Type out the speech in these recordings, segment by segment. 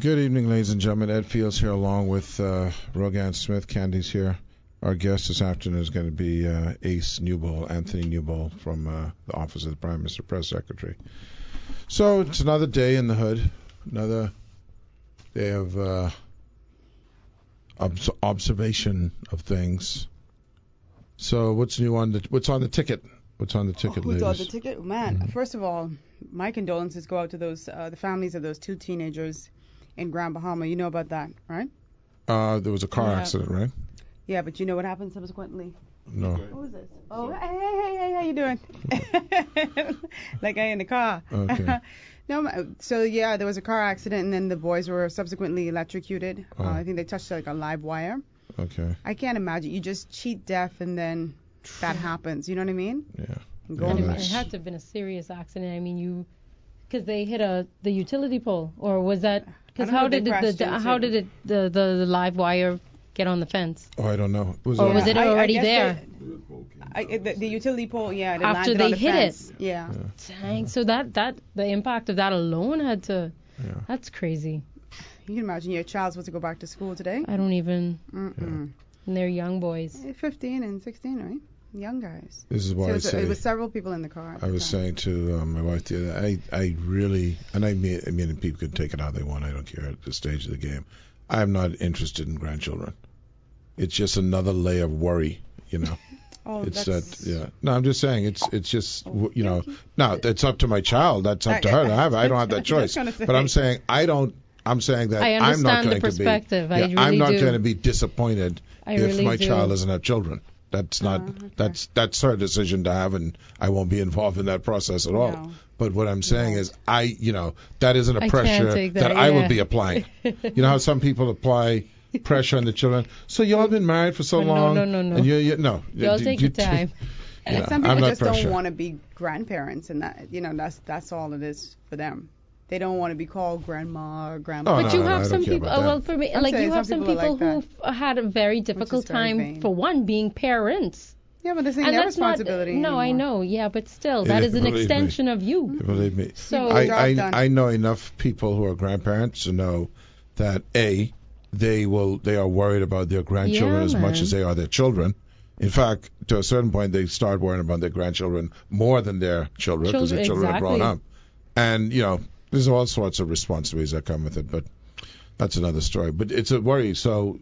Good evening, ladies and gentlemen. Ed Fields here along with Rogan Smith. Candy's here. Our guest this afternoon is going to be Ace NEWBOLD, Anthony NEWBOLD, from the Office of the Prime Minister Press Secretary. So it's another day in the hood, another day of observation of things. So what's new on what's on the ticket? What's on the ticket, ladies? Who's on the ticket? Man, First of all, my condolences go out to those the families of those two teenagers in Grand Bahama. You know about that, right? There was a car accident, right? Yeah, but you know what happened subsequently? No. Who is this? Oh, hey, how you doing? Like I in the car. Okay. No, so yeah, there was a car accident, and then the boys were subsequently electrocuted. Oh. I think they touched like a live wire. Okay. I can't imagine. You just cheat death, and then that happens. You know what I mean? Yeah. It had to have been a serious accident. I mean, because they hit the utility pole, or was that? Because how did the live wire get on the fence? Oh, I don't know. Was it already there? The utility pole, yeah. After they hit it. Yeah. Dang. So that the impact of that alone had to. Yeah. That's crazy. You can imagine your child's supposed to go back to school today. I don't even. Yeah. And they're young boys. 15 and 16, right? Young guys. This is why it was several people in the car. I was saying to my wife the other day, I really, and I mean, people can take it how they want. I don't care at this stage of the game. I'm not interested in grandchildren. It's just another layer of worry, you know. It's that, yeah. No, I'm just saying, it's just, you know. Now it's up to my child. That's up to her. I don't have that choice. But I'm saying I'm saying that I'm not going to be. I'm not going to be disappointed if my child doesn't have children. That's not that's her decision to have, and I won't be involved in that process at all. No. But what I'm saying is, that isn't a pressure that I will be applying. You know how some people apply pressure on the children. So you all been married for so long. No. And You'll take your time. Some people just don't want to be grandparents, and that's all it is for them. They don't want to be called grandma or grandpa. But you have some people. Well, for me, you have some people who had a very difficult time, for one, being parents. Yeah, but this ain't their responsibility. No, I know. Yeah, but still, that is an extension of you. Believe me. So I know enough people who are grandparents to know that they are worried about their grandchildren as much as they are their children. In fact, to a certain point, they start worrying about their grandchildren more than their children because their children are grown up. And there's all sorts of responsibilities that come with it, but that's another story. But it's a worry. So,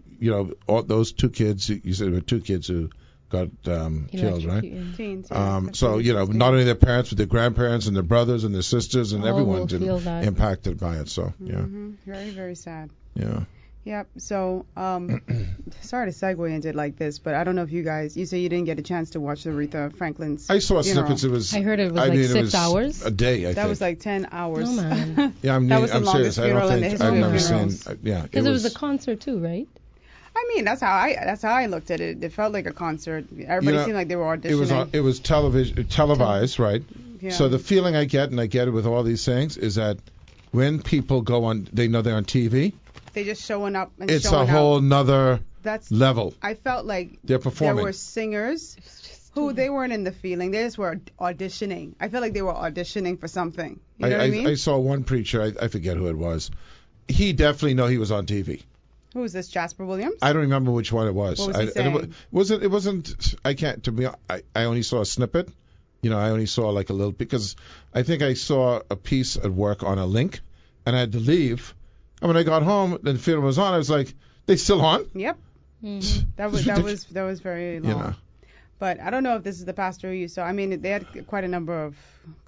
all those two kids, you said there were two kids who got killed, right? Teens, so, not only their parents, but their grandparents and their brothers and their sisters and everyone's impacted by it. So, yeah. Very, very sad. Yeah. Yep. So, sorry to segue into it like this, but I don't know if you say you didn't get a chance to watch the Aretha Franklin's I saw funeral. snippets. I heard it was 6 hours. A day, I think. That was like 10 hours. Oh, man. Yeah, I'm serious. I don't think I've never seen. Yeah. Because it was a concert too, right? I mean, that's how I looked at it. It felt like a concert. Everybody seemed like they were auditioning. It was televised, right? Yeah. So the feeling I get, and I get it with all these things, is that when people go on, they know they're on TV. They just showing up and it's showing a whole out. Nother level. I felt like they're performing. There were singers who they weren't in the feeling. They just were auditioning. I felt like they were auditioning for something. You know what I mean? I saw one preacher. I forget who it was. He definitely knew he was on TV. Who was this? Jasper Williams? I don't remember which one it was. What was he saying? It wasn't. I can't. To be. I only saw a snippet. I only saw like a little because I think I saw a piece at work on a link, and I had to leave. And when I got home, the funeral was on. I was like, "They still on?" Yep. Mm-hmm. That was very long. But I don't know if this is the pastor you saw. I mean, they had quite a number of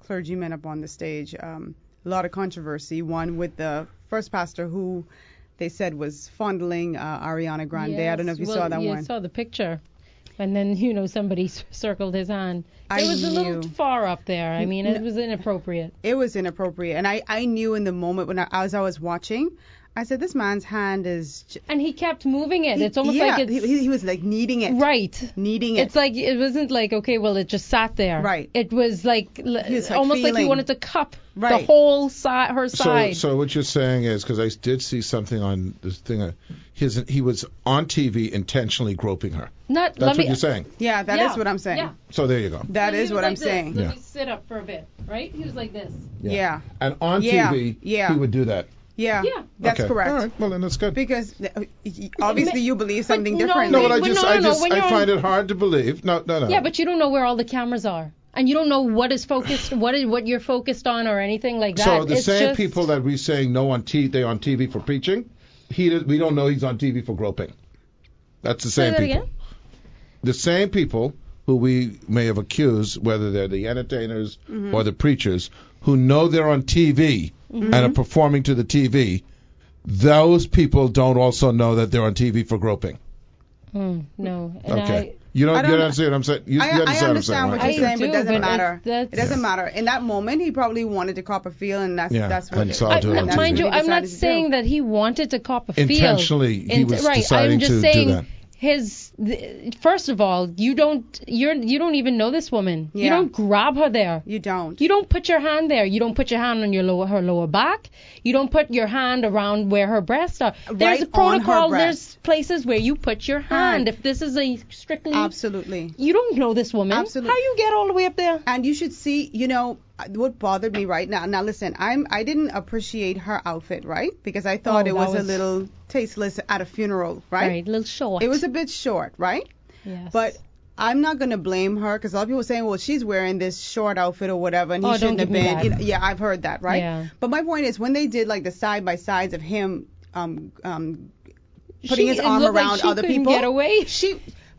clergymen up on the stage. A lot of controversy. One with the first pastor who they said was fondling Ariana Grande. Yes, I don't know if you saw that one. I saw the picture. And then, somebody circled his hand. It was a little far up there. I mean, it was inappropriate. It was inappropriate. And I knew in the moment as I was watching, I said, this man's hand is... And he kept moving it. It's almost like it's... He was like kneading it. Right. Kneading it. It's like, it wasn't like, okay, well, it just sat there. Right. It was like almost like he wanted to cup the whole side, her side. So what you're saying is, because I did see something on this thing, he was on TV intentionally groping her. That's what you're saying. Yeah, that is what I'm saying. Yeah. So there you go. That is what I'm saying. Let me sit up for a bit, right? He was like this. Yeah. And on TV, he would do that. Yeah, that's correct. All right, well then that's good. Because obviously you believe something differently. No, but I find it hard to believe. No. Yeah, but you don't know where all the cameras are. And you don't know what is focused, what you're focused on or anything like that. So the same people that we're saying no on they're on TV for preaching, we don't know he's on TV for groping. That's the same people. Again? The same people who we may have accused, whether they're the entertainers or the preachers, who know they're on TV and are performing to the TV, those people don't also know that they're on TV for groping. No. Okay. You don't understand what I'm saying? You understand what you're saying, but it doesn't matter. It doesn't matter. In that moment, he probably wanted to cop a feel, and that's what mind you, I'm not saying that he wanted to cop a feel. Intentionally, he was deciding to do that. First of all, you don't even know this woman. Yeah. You don't grab her there. You don't. You don't put your hand there. You don't put your hand on her lower back. You don't put your hand around where her breasts are. There's a protocol. There's places where you put your hand. If this is a strictly absolutely, you don't know this woman. Absolutely. How you get all the way up there? And you should see. What bothered me right now. Now listen, I didn't appreciate her outfit, right? Because I thought it was a little tasteless at a funeral, right? Right, a little short. It was a bit short, right? Yes. But I'm not going to blame her because a lot of people are saying, well, she's wearing this short outfit or whatever, and he shouldn't have been. Yeah, I've heard that, right? Yeah. But my point is, when they did like the side by sides of him putting his arm around other people, get away.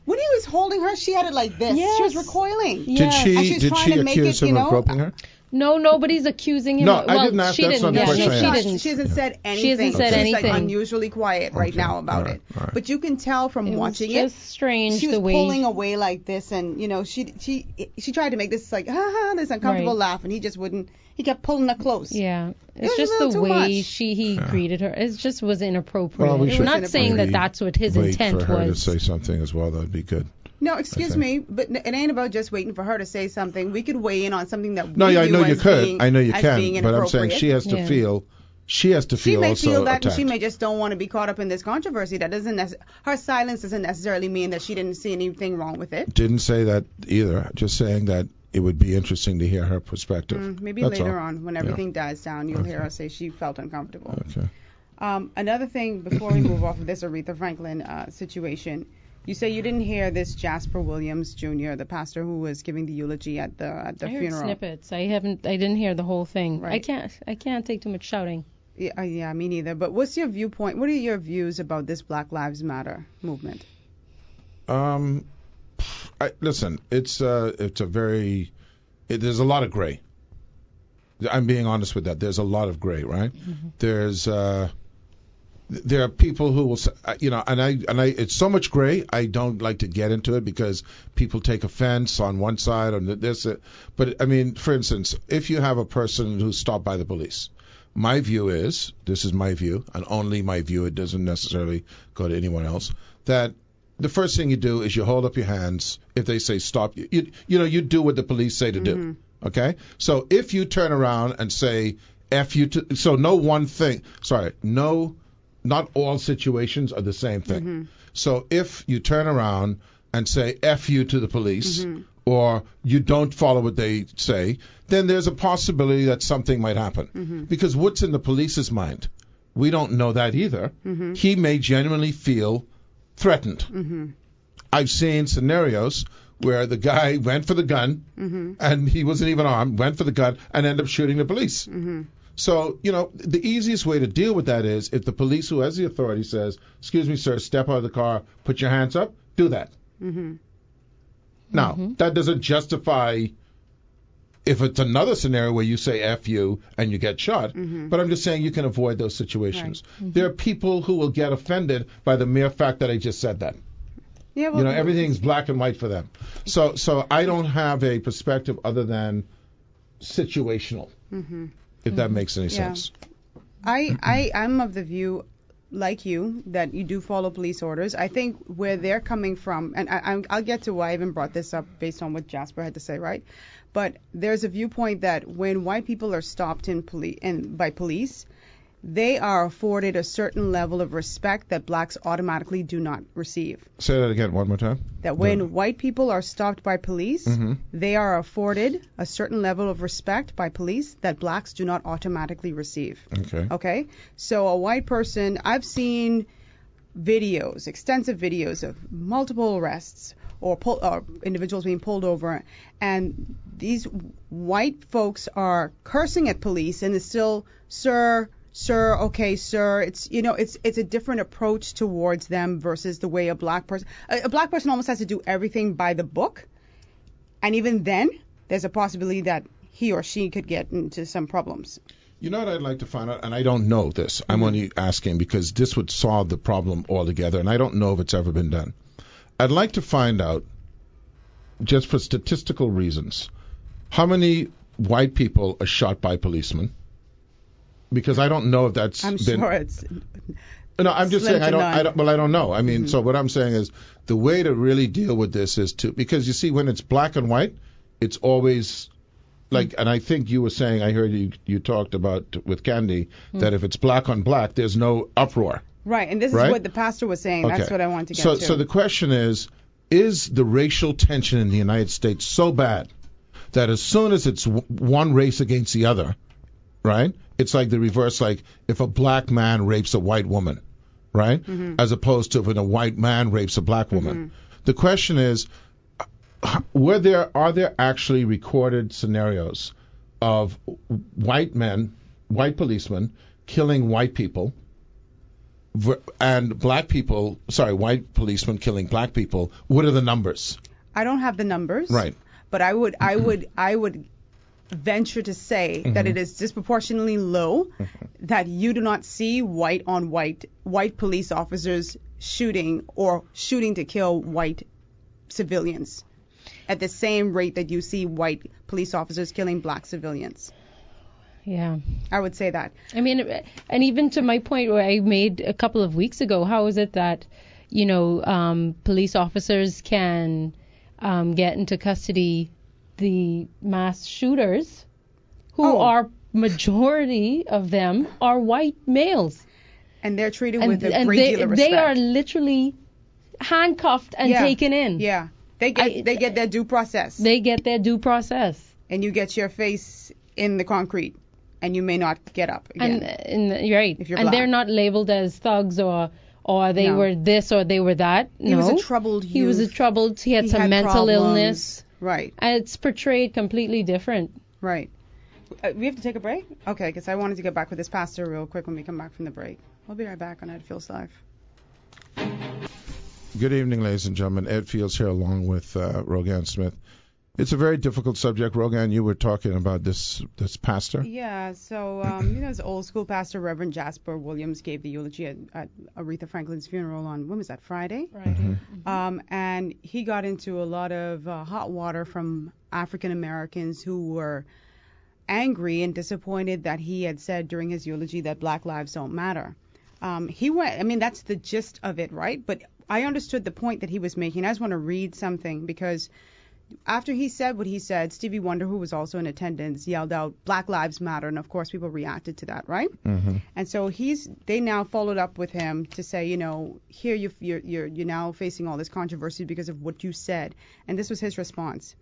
When he was holding her, she had it like this. Yes. She was recoiling. Yes. Did she accuse him of groping her? No, nobody's accusing him. No, I didn't ask. That's not the question. She hasn't said anything. She's like unusually quiet right now about it. Right. But you can tell from watching it. It's just strange. She was pulling away like this, and she tried to make this like this uncomfortable laugh, and he just wouldn't. He kept pulling her close. Yeah, it's just the way he greeted her. It just was inappropriate. Well, I'm not saying that that's what his intent was. For her to say something as well, that'd be good. No, excuse me, but it ain't about just waiting for her to say something. We could weigh in on something that I know you can, but I'm saying she has to feel. She has to feel. She may also feel that, attacked. and she may just don't want to be caught up in this controversy. That doesn't. Her silence doesn't necessarily mean that she didn't see anything wrong with it. Didn't say that either. Just saying that it would be interesting to hear her perspective. Maybe that's later on, when everything dies down, you'll hear her say she felt uncomfortable. Okay. Another thing before we move off of this Aretha Franklin situation. You say you didn't hear this Jasper Williams Jr., the pastor who was giving the eulogy at the funeral. I heard snippets. I didn't hear the whole thing. Right. I can't take too much shouting. Yeah, me neither. But what's your viewpoint? What are your views about this Black Lives Matter movement? Listen, it's a very there's a lot of gray. I'm being honest with that. There's a lot of gray, right? Mm-hmm. There are people who will say, and I it's so much gray. I don't like to get into it because people take offense on one side on this. But I mean, for instance, if you have a person who's stopped by the police, my view is, this is my view, and only my view. It doesn't necessarily go to anyone else. That the first thing you do is you hold up your hands. If they say stop, you do what the police say to do. Okay. So if you turn around and say F you so no one thing. Sorry, no. Not all situations are the same thing. Mm-hmm. So if you turn around and say F you to the police, or you don't follow what they say, then there's a possibility that something might happen. Because what's in the police's mind? We don't know that either. He may genuinely feel threatened. I've seen scenarios where the guy went for the gun, and he wasn't even armed, went for the gun, and ended up shooting the police. So, the easiest way to deal with that is if the police who has the authority says, excuse me, sir, step out of the car, put your hands up, do that. Now, that doesn't justify if it's another scenario where you say F you and you get shot, but I'm just saying you can avoid those situations. Right. There are people who will get offended by the mere fact that I just said that. Yeah, well, everything's black and white for them. So I don't have a perspective other than situational. If that makes any sense. I'm of the view, like you, that you do follow police orders. I think where they're coming from, and I'll get to why I even brought this up based on what Jasper had to say, right? But there's a viewpoint that when white people are stopped by police, they are afforded a certain level of respect that blacks automatically do not receive. Say that again one more time. That when white people are stopped by police, they are afforded a certain level of respect by police that blacks do not automatically receive. Okay? So a white person, I've seen videos, extensive videos of multiple arrests or individuals being pulled over, and these white folks are cursing at police, and it's still, sir, okay, sir. It's it's a different approach towards them versus the way a black person almost has to do everything by the book, and even then, there's a possibility that he or she could get into some problems. You know what I'd like to find out, and I don't know this. I'm only asking because this would solve the problem altogether, and I don't know if it's ever been done. I'd like to find out, just for statistical reasons, how many white people are shot by policemen. Because I don't know if that's I'm been. Sure it's. No, I'm just saying I don't know. I mean, so what I'm saying is the way to really deal with this is because you see when it's black and white, it's always like, and I think you were saying, I heard you talked about with Candy that if it's black on black, there's no uproar. Right, and this is what the pastor was saying. Okay. That's what I wanted to get to. So the question is the racial tension in the United States so bad that as soon as it's one race against the other, right? It's like the reverse, like if a black man rapes a white woman, right? As opposed to when a white man rapes a black woman. The question is, are there actually recorded scenarios of white policemen killing white people, and white policemen killing black people? What are the numbers? I don't have the numbers. Right. But I would venture to say that it is disproportionately low, that you do not see white police officers shooting to kill white civilians at the same rate that you see white police officers killing black civilians. Yeah. I would say that. I mean, and even to my point where I made a couple of weeks ago, how is it that, police officers can get into custody the mass shooters who are, majority of them are white males. And they're treated with a great deal of respect. They are literally handcuffed and taken in. Yeah. They get their due process. They get their due process. And you get your face in the concrete, and you may not get up again. And you're right. If you're and black. They're not labeled as thugs or they were this or they were that. He was a troubled youth. He had some mental problems. illness. Right. And it's portrayed completely different. Right. We have to take a break? Okay, because I wanted to get back with this pastor real quick when we come back from the break. We'll be right back on Ed Fields Live. Good evening, ladies and gentlemen. Ed Fields here along with Rogan Smith. It's a very difficult subject. Rogan, you were talking about this pastor. Yeah, so, this old school pastor, Reverend Jasper Williams, gave the eulogy at Aretha Franklin's funeral on, when was that, Friday? Friday. And he got into a lot of hot water from African Americans who were angry and disappointed that he had said during his eulogy that black lives don't matter. That's the gist of it, right? But I understood the point that he was making. I just want to read something because after he said what he said, Stevie Wonder, who was also in attendance, yelled out, "Black Lives Matter," and of course people reacted to that, right? And so they now followed up with him to say, here you're now facing all this controversy because of what you said, and this was his response.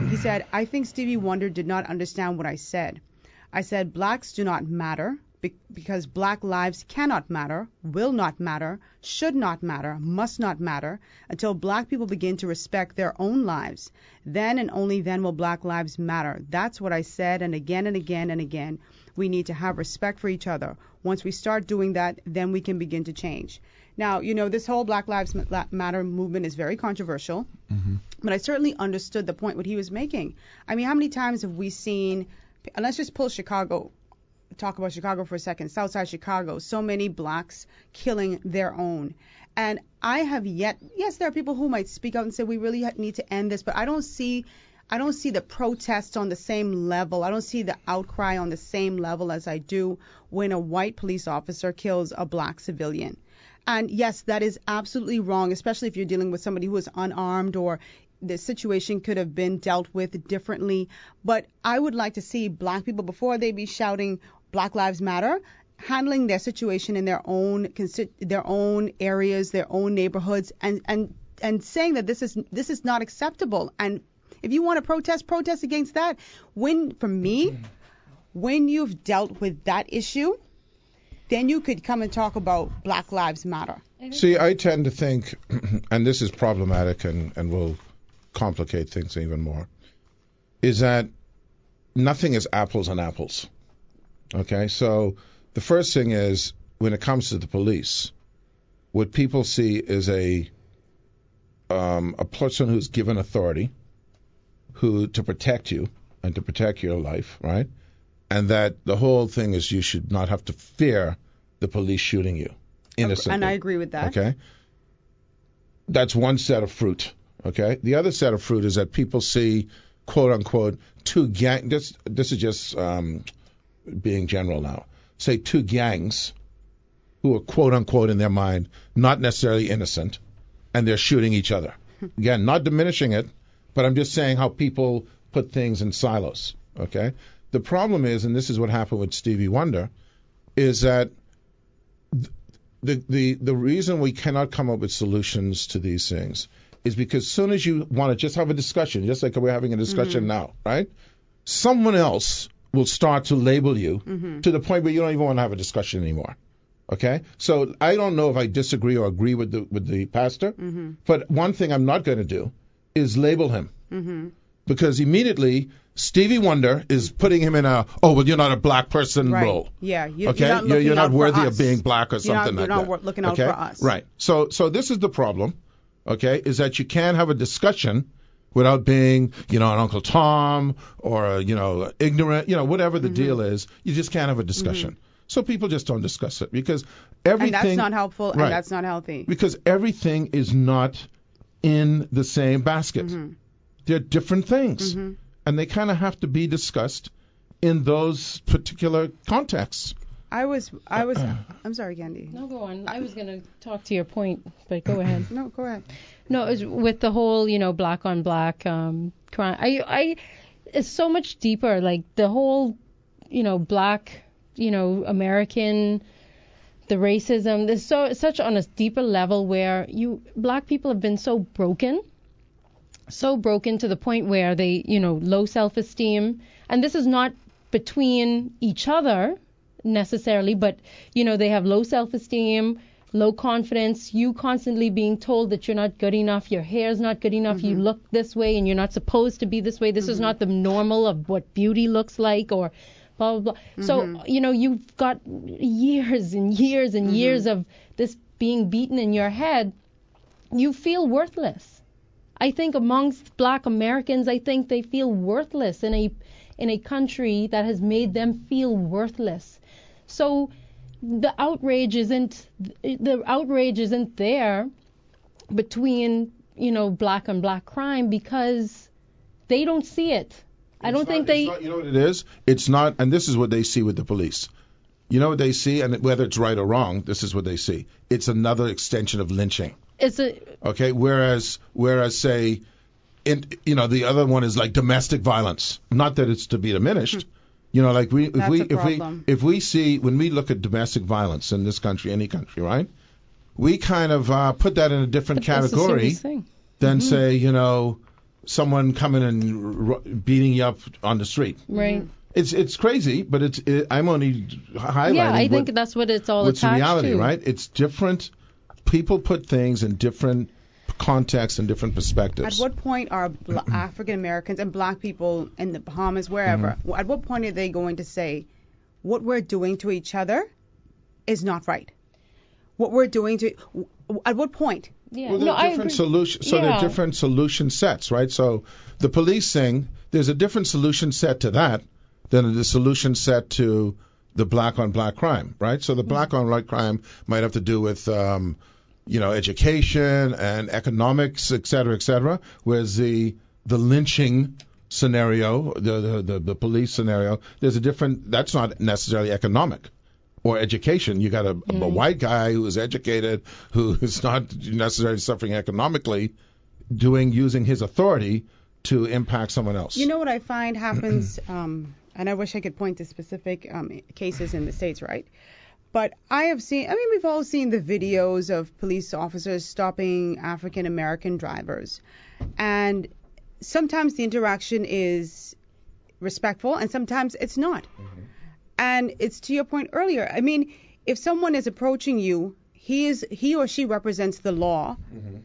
He said, "I think Stevie Wonder did not understand what I said. I said blacks do not matter because black lives cannot matter, will not matter, should not matter, must not matter until black people begin to respect their own lives. Then and only then will black lives matter. That's what I said, and again and again and again. We need to have respect for each other. Once we start doing that, then we can begin to change." Now, this whole Black Lives Matter movement is very controversial, but I certainly understood the point what he was making. I mean, how many times have we seen, and let's just talk about Chicago for a second, Southside Chicago, so many blacks killing their own. And I have yes, there are people who might speak out and say we really need to end this, but I don't see the protests on the same level. I don't see the outcry on the same level as I do when a white police officer kills a black civilian. And yes, that is absolutely wrong, especially if you're dealing with somebody who is unarmed or the situation could have been dealt with differently. But I would like to see black people, before they be shouting Black Lives Matter, handling their situation in their own areas, their own neighborhoods, and saying that this is not acceptable. And if you want to protest against that. When you've dealt with that issue, then you could come and talk about Black Lives Matter. See, I tend to think, and this is problematic and will complicate things even more, is that nothing is apples and apples. Okay, so the first thing is, when it comes to the police, what people see is a person who's given authority to protect you and to protect your life, right? And that the whole thing is you should not have to fear the police shooting you innocently. And I agree with that. Okay? That's one set of fruit. Okay? The other set of fruit is that people see, quote unquote, two gangs. This is just being general now. Say two gangs who are, quote unquote, in their mind, not necessarily innocent, and they're shooting each other. Again, not diminishing it, but I'm just saying how people put things in silos. Okay? The problem is, and this is what happened with Stevie Wonder, is that the reason we cannot come up with solutions to these things is because as soon as you want to just have a discussion, just like we're having a discussion now, right? Someone else will start to label you to the point where you don't even want to have a discussion anymore. Okay? So I don't know if I disagree or agree with the pastor, but one thing I'm not going to do is label him. Because immediately Stevie Wonder is putting him in you're not a black person role. Yeah, you're not worthy of being black or something like that. You're not looking out for us. Right. So this is the problem, okay, is that you can't have a discussion without being, an Uncle Tom or, ignorant, whatever the deal is. You just can't have a discussion. So people just don't discuss it because everything. And that's not helpful, and that's not healthy. Because everything is not in the same basket. They're different things, and they kind of have to be discussed in those particular contexts. I'm sorry, Candy. No, go on. I was going to talk to your point, but go ahead. No, go ahead. No, it's with the whole, black on black crime. It's so much deeper. Like the whole, black, American, the racism. There's such on a deeper level where black people have been so broken to the point where they, low self-esteem. And this is not between each other necessarily, but, they have low self-esteem, low confidence, you constantly being told that you're not good enough, your hair's not good enough, you look this way and you're not supposed to be this way. This is not the normal of what beauty looks like or blah, blah, blah. So, you've got years and years and years of this being beaten in your head. You feel worthless. I think amongst black Americans, I think they feel worthless in a country that has made them feel worthless. So the outrage isn't there between, black on black crime because they don't see it. You know what it is? It's not, and this is what they see with the police. You know what they see, and whether it's right or wrong, this is what they see. It's another extension of lynching. Okay, whereas say, the other one is like domestic violence. Not that it's to be diminished. If we see, when we look at domestic violence in this country, any country, right? We kind of put that in a different category than say, someone coming and beating you up on the street. Right. It's crazy, but I'm only highlighting. Yeah, I think that's what it's all attached to. What's reality, right? It's different. People put things in different contexts and different perspectives. At what point are African Americans and black people in the Bahamas, wherever, at what point are they going to say, what we're doing to each other is not right? What we're doing at what point? Yeah. Well, there are different solutions. So there are different solution sets, right? So the police thing, there's a different solution set to that than the solution set to the black on black crime, right? So the black on black crime might have to do with, education and economics, et cetera, whereas the lynching scenario, the police scenario, there's a different, that's not necessarily economic or education. You got a white guy who is educated, who is not necessarily suffering economically, using his authority to impact someone else. You know what I find happens, and I wish I could point to specific cases in the States, right? But we've all seen the videos of police officers stopping African American drivers. And sometimes the interaction is respectful and sometimes it's not. Mm-hmm. And it's to your point earlier. I mean, if someone is approaching you, he or she represents the law. Mm-hmm.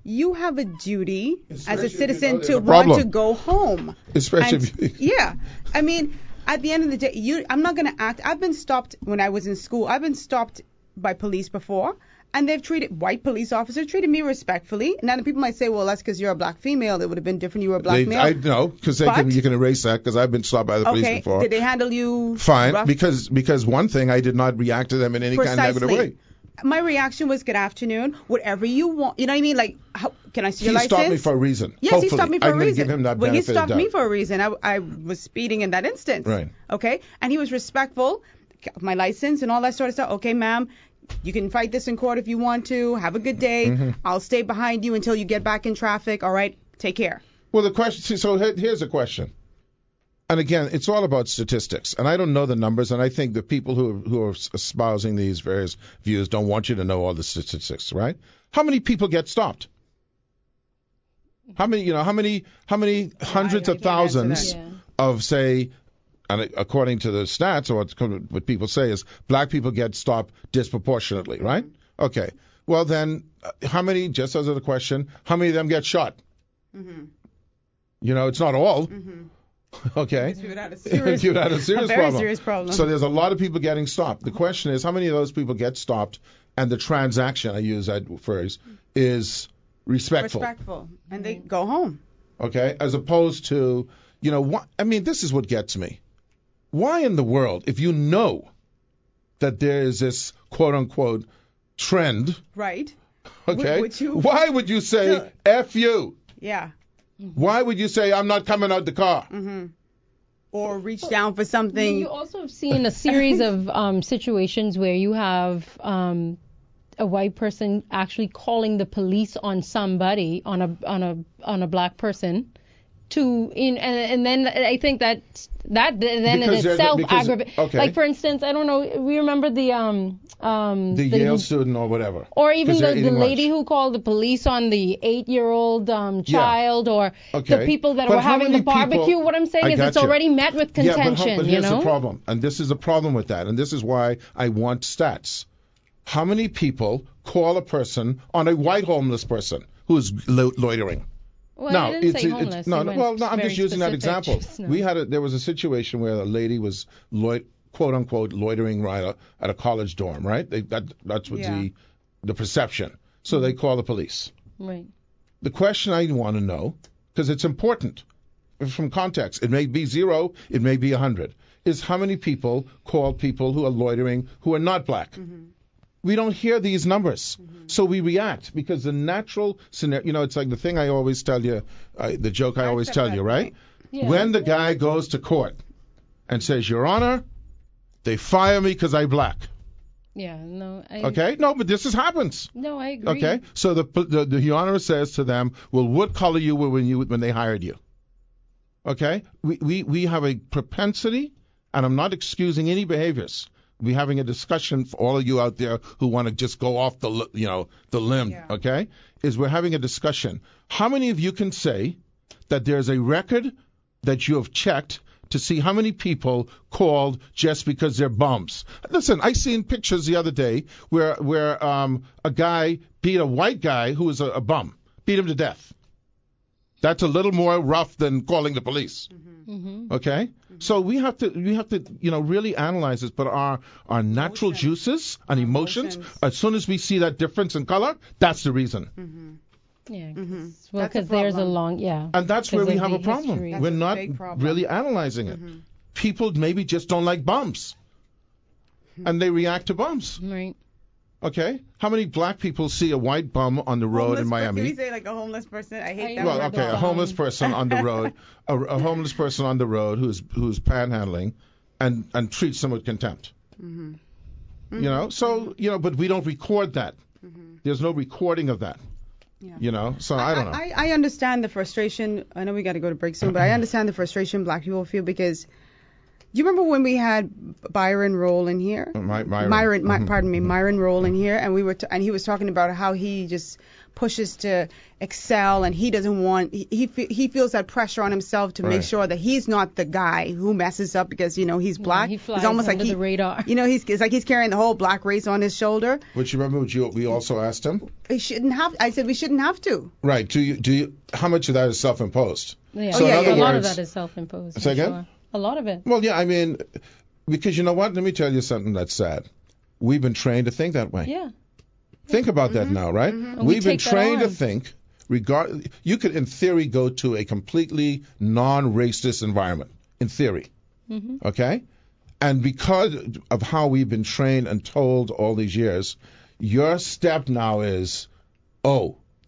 You have a duty as a citizen to want to go home. Especially yeah. I mean, at the end of the day, I'm not going to act. I've been stopped when I was in school. I've been stopped by police before, and white police officers treated me respectfully. Now, the people might say, well, that's because you're a black female. It would have been different. You were a black male. I know, because you can erase that, because I've been stopped by the police before. Did they handle you fine? Rough? Because one thing, I did not react to them in any kind of negative way. My reaction was, good afternoon, whatever you want. You know what I mean? Like, can I see your license? He stopped me for a reason. Yes, hopefully. He stopped me for a reason. I'm going to give him that benefit he stopped of doubt. me for a reason. I was speeding in that instance. Right. Okay? And he was respectful. My license and all that sort of stuff. Okay, ma'am, you can fight this in court if you want to. Have a good day. Mm-hmm. I'll stay behind you until you get back in traffic. All right? Take care. Well, the question, so here's a question. And again, it's all about statistics. And I don't know the numbers, and I think the people who are espousing these various views don't want you to know all the statistics, right? How many people get stopped? How many hundreds of thousands of, say, and according to the stats, or what people say is black people get stopped disproportionately, right? Okay. Well, then, how many, just as a question, how many of them get shot? Mm-hmm. It's not all. Mm-hmm. Okay. If you had a serious problem. So there's a lot of people getting stopped. The question is, how many of those people get stopped and the transaction, I use that phrase, is respectful. And they go home. Okay. As opposed to, this is what gets me. Why in the world, if you know that there is this quote unquote trend. Right. Okay. Why would you say F you? Yeah. Why would you say, I'm not coming out the car? Mm-hmm. Or reach down for something? You also have seen a series of situations where you have a white person actually calling the police on somebody, on a black person, and then I think that in itself aggravates. Okay. Like, for instance, I don't know, we remember the Yale student or whatever, or even the lady who called the police on the 8-year-old child, or the people that were having the barbecue. What I'm saying is, it's already met with contention. But here's the problem, and this is the problem with that, and this is why I want stats. How many people call a person on a white homeless person who is loitering? Well, I didn't say homeless. I'm just using that example. No. There was a situation where a lady was quote unquote loitering right at a college dorm, right? That's what the perception. So they call the police. Right. The question I want to know, because it's important from context, it may be 0, it may be 100, is how many people call people who are loitering who are not black. Mm-hmm. We don't hear these numbers, so we react because the natural scenario, it's like the thing I always tell you, the joke I always tell you, right? Yeah. When the guy goes to court and says, Your Honor, they fire me because I'm black. Yeah, no. Okay, no, but this happens. No, I agree. Okay, so the Your Honor says to them, well, what color you were when they hired you? Okay, we have a propensity, and I'm not excusing any behaviors. We're having a discussion for all of you out there who want to just go off the limb, okay? Is we're having a discussion. How many of you can say that there's a record that you have checked to see how many people called just because they're bums? Listen, I seen pictures the other day where a guy beat a white guy who was a bum, beat him to death. That's a little more rough than calling the police. Mm-hmm. Mm-hmm. Okay? Mm-hmm. So we have to really analyze this, but our natural juices and emotions, as soon as we see that difference in color, that's the reason. Mm-hmm. Yeah. Mm-hmm. Well, because there's a long, And that's where we have a problem. We're not really analyzing it. Mm-hmm. People maybe just don't like bums. And they react to bums. Right. Okay. How many black people see a white bum on the road in Miami? Can we say like a homeless person? I hate that. Well, okay, a homeless person on the road, a homeless person on the road who's panhandling, and treats them with contempt. Mm-hmm. Mm-hmm. But we don't record that. Mm-hmm. There's no recording of that. Yeah. So I don't know. I understand the frustration. I know we got to go to break soon, but I understand the frustration black people feel because you remember when we had Byron Roll in here? Myron Roll in here, and we were and he was talking about how he just pushes to excel, and he doesn't want he feels that pressure on himself to make sure that he's not the guy who messes up because he's black. He flies it's almost under like the radar. It's like he's carrying the whole black race on his shoulder. But you remember what we also asked him? He shouldn't have. I said we shouldn't have to. Right. Do you? How much of that is self-imposed? Yeah. So in other a lot of words, that is self-imposed. Say again? Sure. A lot of it. Well, yeah. I mean, because you know what? Let me tell you something that's sad. We've been trained to think that way. Yeah. Think about that now, right? Mm-hmm. We've been trained to think. You could, in theory, go to a completely non-racist environment, in theory, okay? And because of how we've been trained and told all these years, your step now is,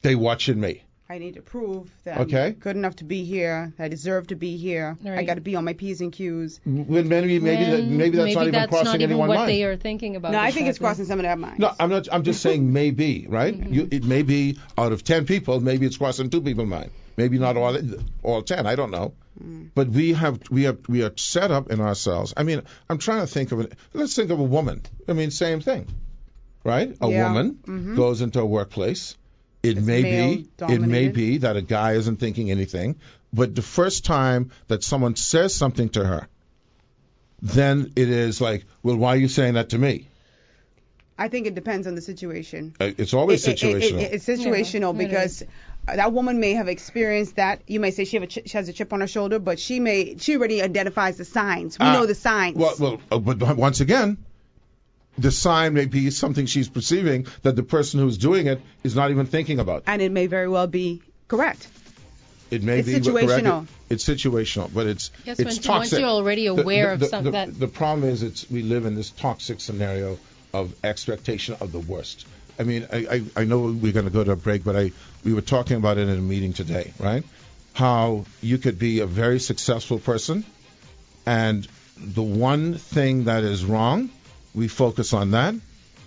they watching me. I need to prove that I'm good enough to be here. I deserve to be here. Right. I got to be on my P's and Q's. Maybe that's not even crossing anyone's mind. What they are thinking about. No, I think it's crossing some of their minds. No, I'm not. I'm just saying maybe, right? It may be out of 10 people, maybe it's crossing 2 people's mind. Maybe not all 10. I don't know. But we are set up in ourselves. I mean, I'm trying to think of it. Let's think of a woman. I mean, same thing, right? A woman goes into a workplace. It may be that a guy isn't thinking anything, but the first time that someone says something to her, then it is like, well, why are you saying that to me? I think it depends on the situation. It's always situational. It's situational because that woman may have experienced that. You may say she has a chip on her shoulder, but she already identifies the signs. We know the signs. But once again, the sign may be something she's perceiving that the person who's doing it is not even thinking about. And it may very well be correct. It may be situational. It's situational, but it's toxic. Once you're already aware of something. The problem is we live in this toxic scenario of expectation of the worst. I mean, I know we're going to go to a break, but we were talking about it in a meeting today, right? How you could be a very successful person, and the one thing that is wrong, we focus on that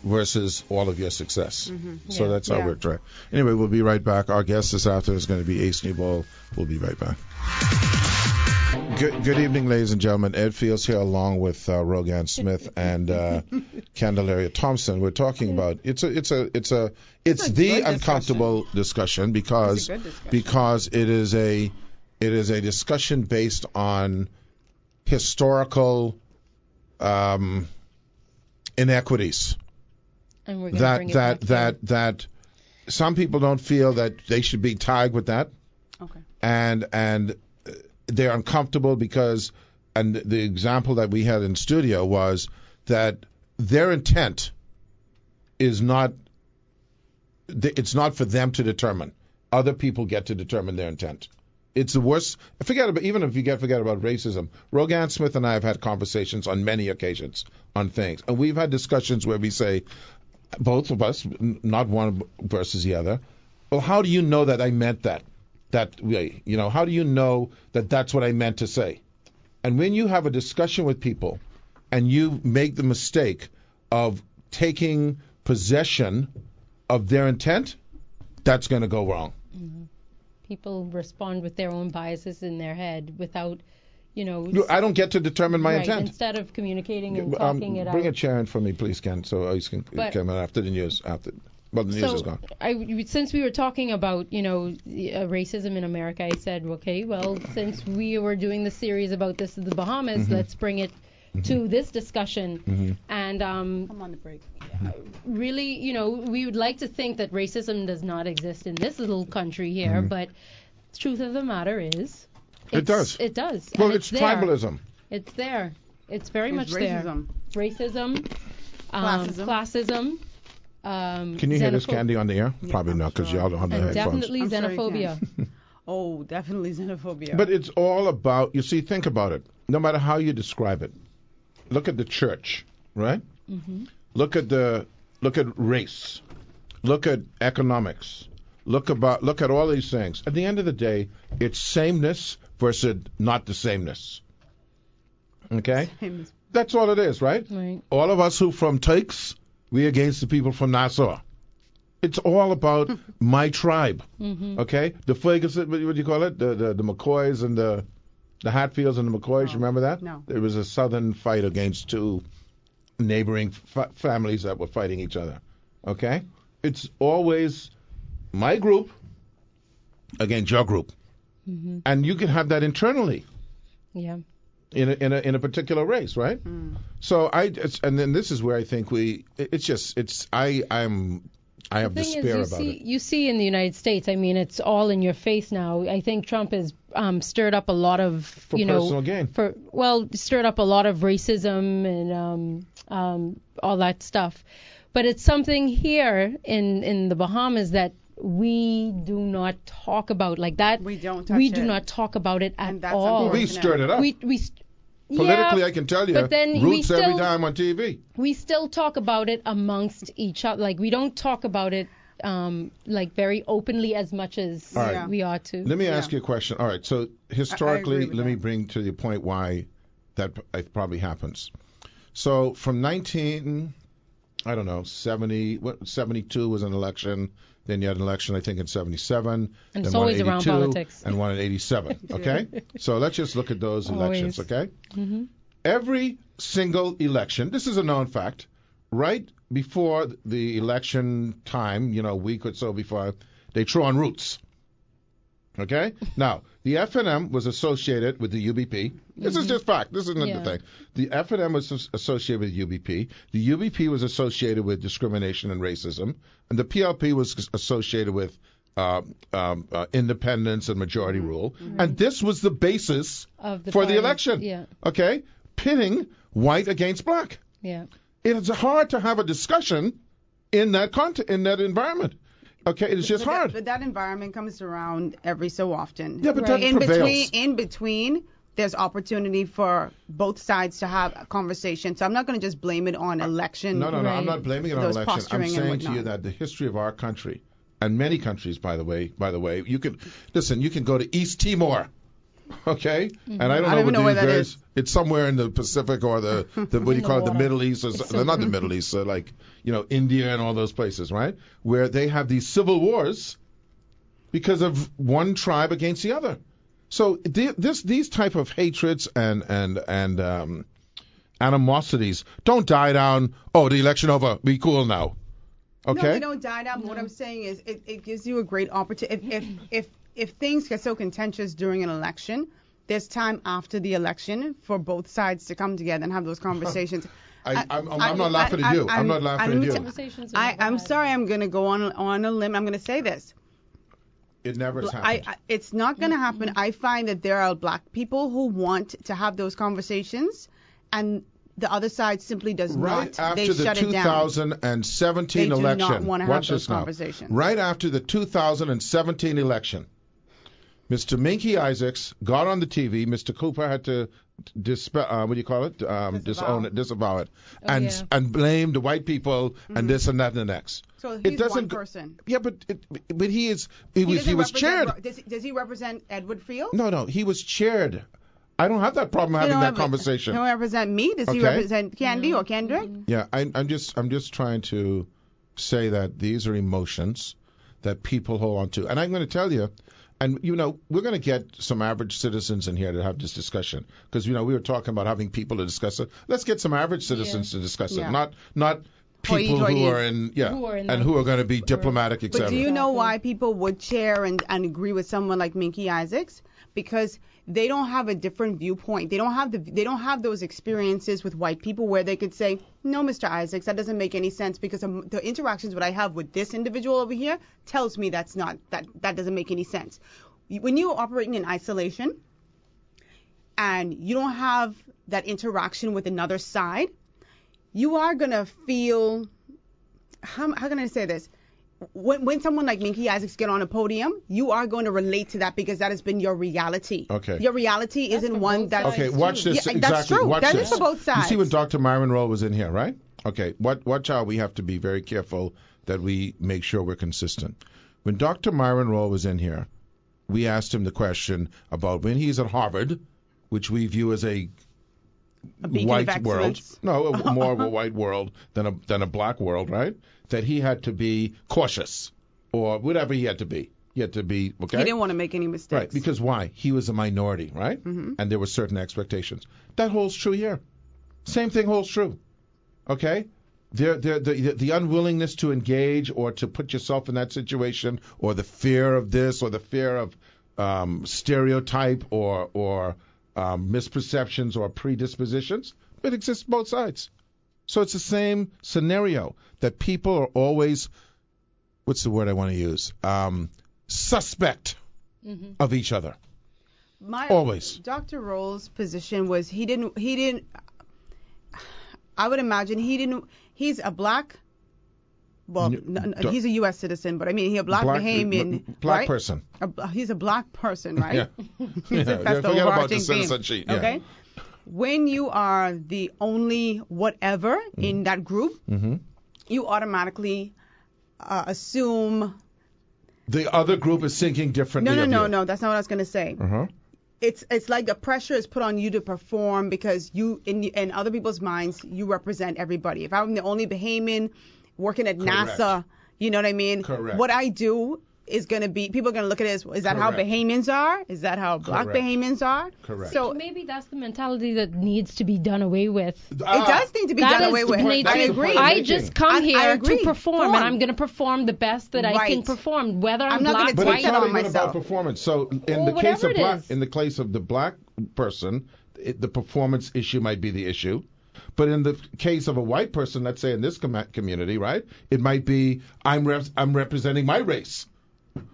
versus all of your success. So that's how we're trying. Anyway, we'll be right back. Our guest this afternoon is going to be Ace NEWBOLD. We'll be right back. Good evening, ladies and gentlemen. Ed Fields here, along with Rogan Smith and Candelaria Thompson. We're talking about it's the uncomfortable discussion because it is a discussion based on historical inequities. And we're going to bring it that some people don't feel that they should be tagged with that. Okay. And they're uncomfortable because, and the example that we had in studio was that their intent is not, it's not for them to determine. Other people get to determine their intent. It's the worst. Forget about racism. Rogan Smith and I have had conversations on many occasions on things, and we've had discussions where we say, both of us, not one versus the other, well, how do you know that I meant that way? How do you know that that's what I meant to say? And when you have a discussion with people and you make the mistake of taking possession of their intent, that's going to go wrong. People respond with their own biases in their head without, I don't get to determine my intent. Instead of communicating and talking it out. Bring a chair in for me, please, Ken, so I can come in after the news. Well, the news is gone. Since we were talking about, racism in America, I said, okay, well, since we were doing the series about this in the Bahamas, let's bring it to this discussion. And I'm on the break. Really, we would like to think that racism does not exist in this little country here, but the truth of the matter is, it does. It does. Well, it's tribalism. It's there. It's very much racism. there. Racism. Classism. Can you hear this, Candy, on the air? Yeah, Probably not, because y'all don't have the headphones. Definitely xenophobia. Definitely xenophobia. But it's all about, think about it. No matter how you describe it, look at the church, right? Look at race. Look at economics. Look at all these things. At the end of the day, it's sameness versus not the sameness. Okay? That's all it is, right? Right. All of us who from Tukes, we against the people from Nassau. It's all about my tribe. Okay? The Ferguson, what do you call it? The McCoys and the The Hatfields and the McCoys, you remember that? No. There was a southern fight against two neighboring families that were fighting each other. Okay? It's always my group against your group. Mm-hmm. And you can have that internally. Yeah. In a particular race, right? So and then this is where I think I have despair about it. You see in the United States, I mean, it's all in your face now. I think Trump has stirred up a lot of personal gain. Stirred up a lot of racism and all that stuff. But it's something here in the Bahamas that we do not talk about like that. We don't. Do not talk about it at all. We stirred it up. Politically, I can tell you, but then Roots every time on TV. We still talk about it amongst each other. Like, we don't talk about it very openly as much as we ought to. Let me ask you a question. All right, so historically, let me bring to the point why that probably happens. So from 72 was an election. Then you had an election, I think, in 77. And it's always around politics. And one in 87, okay? So let's just look at those elections, okay? Mm-hmm. Every single election, this is a known fact, right before the election time, a week or so before, they throw on Roots. Okay? Now, the FNM was associated with the UBP. This is just fact. This isn't the thing. The FNM was associated with UBP. The UBP was associated with discrimination and racism. And the PLP was associated with independence and majority rule. Mm-hmm. And this was the basis for the election. Yeah. Okay? Pitting white against black. Yeah. It's hard to have a discussion in that environment. Okay, it's just hard. But that environment comes around every so often. Yeah, but that prevails. In between, there's opportunity for both sides to have a conversation. So I'm not going to just blame it on election. No, right. I'm not blaming it on election. I'm saying to you that the history of our country, and many countries, by the way, you can go to East Timor. Okay, and I don't even know where that is. It's somewhere in the Pacific or the what do you call it, the Middle East, or not the Middle East, so India and all those places, right? Where they have these civil wars because of one tribe against the other. So these type of hatreds and animosities don't die down. Oh, the election over, be cool now. Okay. No, they don't die down. What I'm saying is, it gives you a great opportunity. If things get so contentious during an election, there's time after the election for both sides to come together and have those conversations. I'm not laughing at you. I'm not laughing at you. I'm sorry. I'm going to go on a limb. I'm going to say this. It never has happened. It's not going to happen. I find that there are black people who want to have those conversations, and the other side simply does not. Right after they the shut 2017 election. They do not want to have those conversations. Right after the 2017 election, Mr. Minky Isaacs got on the TV. Mr. Cooper had to disavow it, and blame the white people and this and that and the next. So he's one person. Yeah, but he was chaired. Does he represent Edward Field? No, he was chaired. I don't have that problem having that conversation. He don't represent me. Does he represent Candy or Kendrick? Yeah, I'm just trying to say that these are emotions that people hold on to, and I'm going to tell you. And, we're going to get some average citizens in here to have this discussion. Because, we were talking about having people to discuss it. Let's get some average citizens to discuss it, not people who are in who are going to be diplomatic, etc. But do you know why people would chair and agree with someone like Minky Isaacs? Because they don't have a different viewpoint. They don't have those experiences with white people where they could say, no, Mr. Isaacs, that doesn't make any sense because the interactions that I have with this individual over here tells me that doesn't make any sense. When you're operating in isolation and you don't have that interaction with another side, you are going to feel, how can I say this? When someone like Minky Isaacs get on a podium, you are going to relate to that because that has been your reality. Okay. Your reality isn't one that. Okay, watch this. Yeah, exactly. That's true. Watch that this. is for both sides. You see when Dr. Myron Roll was in here, right? Okay. Watch how we have to be very careful that we make sure we're consistent. When Dr. Myron Roll was in here, we asked him the question about when he's at Harvard, which we view as a white world. No, more of a white world than a black world, right? That he had to be cautious or whatever he had to be, He had to be, okay? He didn't want to make any mistakes. Right, because why? He was a minority, right? Mm-hmm. And there were certain expectations. That holds true here. Same thing holds true, okay? The unwillingness to engage or to put yourself in that situation, or the fear of this, or the fear of stereotype or misperceptions or predispositions, it exists both sides. So it's the same scenario that people are always, what's the word I want to use? Suspect of each other. Always. Dr. Roll's position was he didn't, I would imagine he's a black, he's a U.S. citizen, but I mean, he's a black Bahamian, black right? person. He's a black person, right? Yeah. That's the overarching theme. Yeah. Okay? When you are the only whatever in that group, you automatically assume the other group is thinking differently. No. That's not what I was going to say. It's like the pressure is put on you to perform because you, in other people's minds, you represent everybody. If I'm the only Bahamian working at NASA, you know what I mean? Correct. What I do is going to be, people are going to look at it as, is that how Bahamians are? Is that how black Bahamians are? Correct. So maybe that's the mentality that needs to be done away with. It does need to be done away with. I agree. I just come here to perform, and I'm going to perform the best that I can perform, whether I'm black, but white, it's not even about performance. So in the case of the black person, the performance issue might be the issue. But in the case of a white person, let's say in this community, right, it might be I'm representing my race.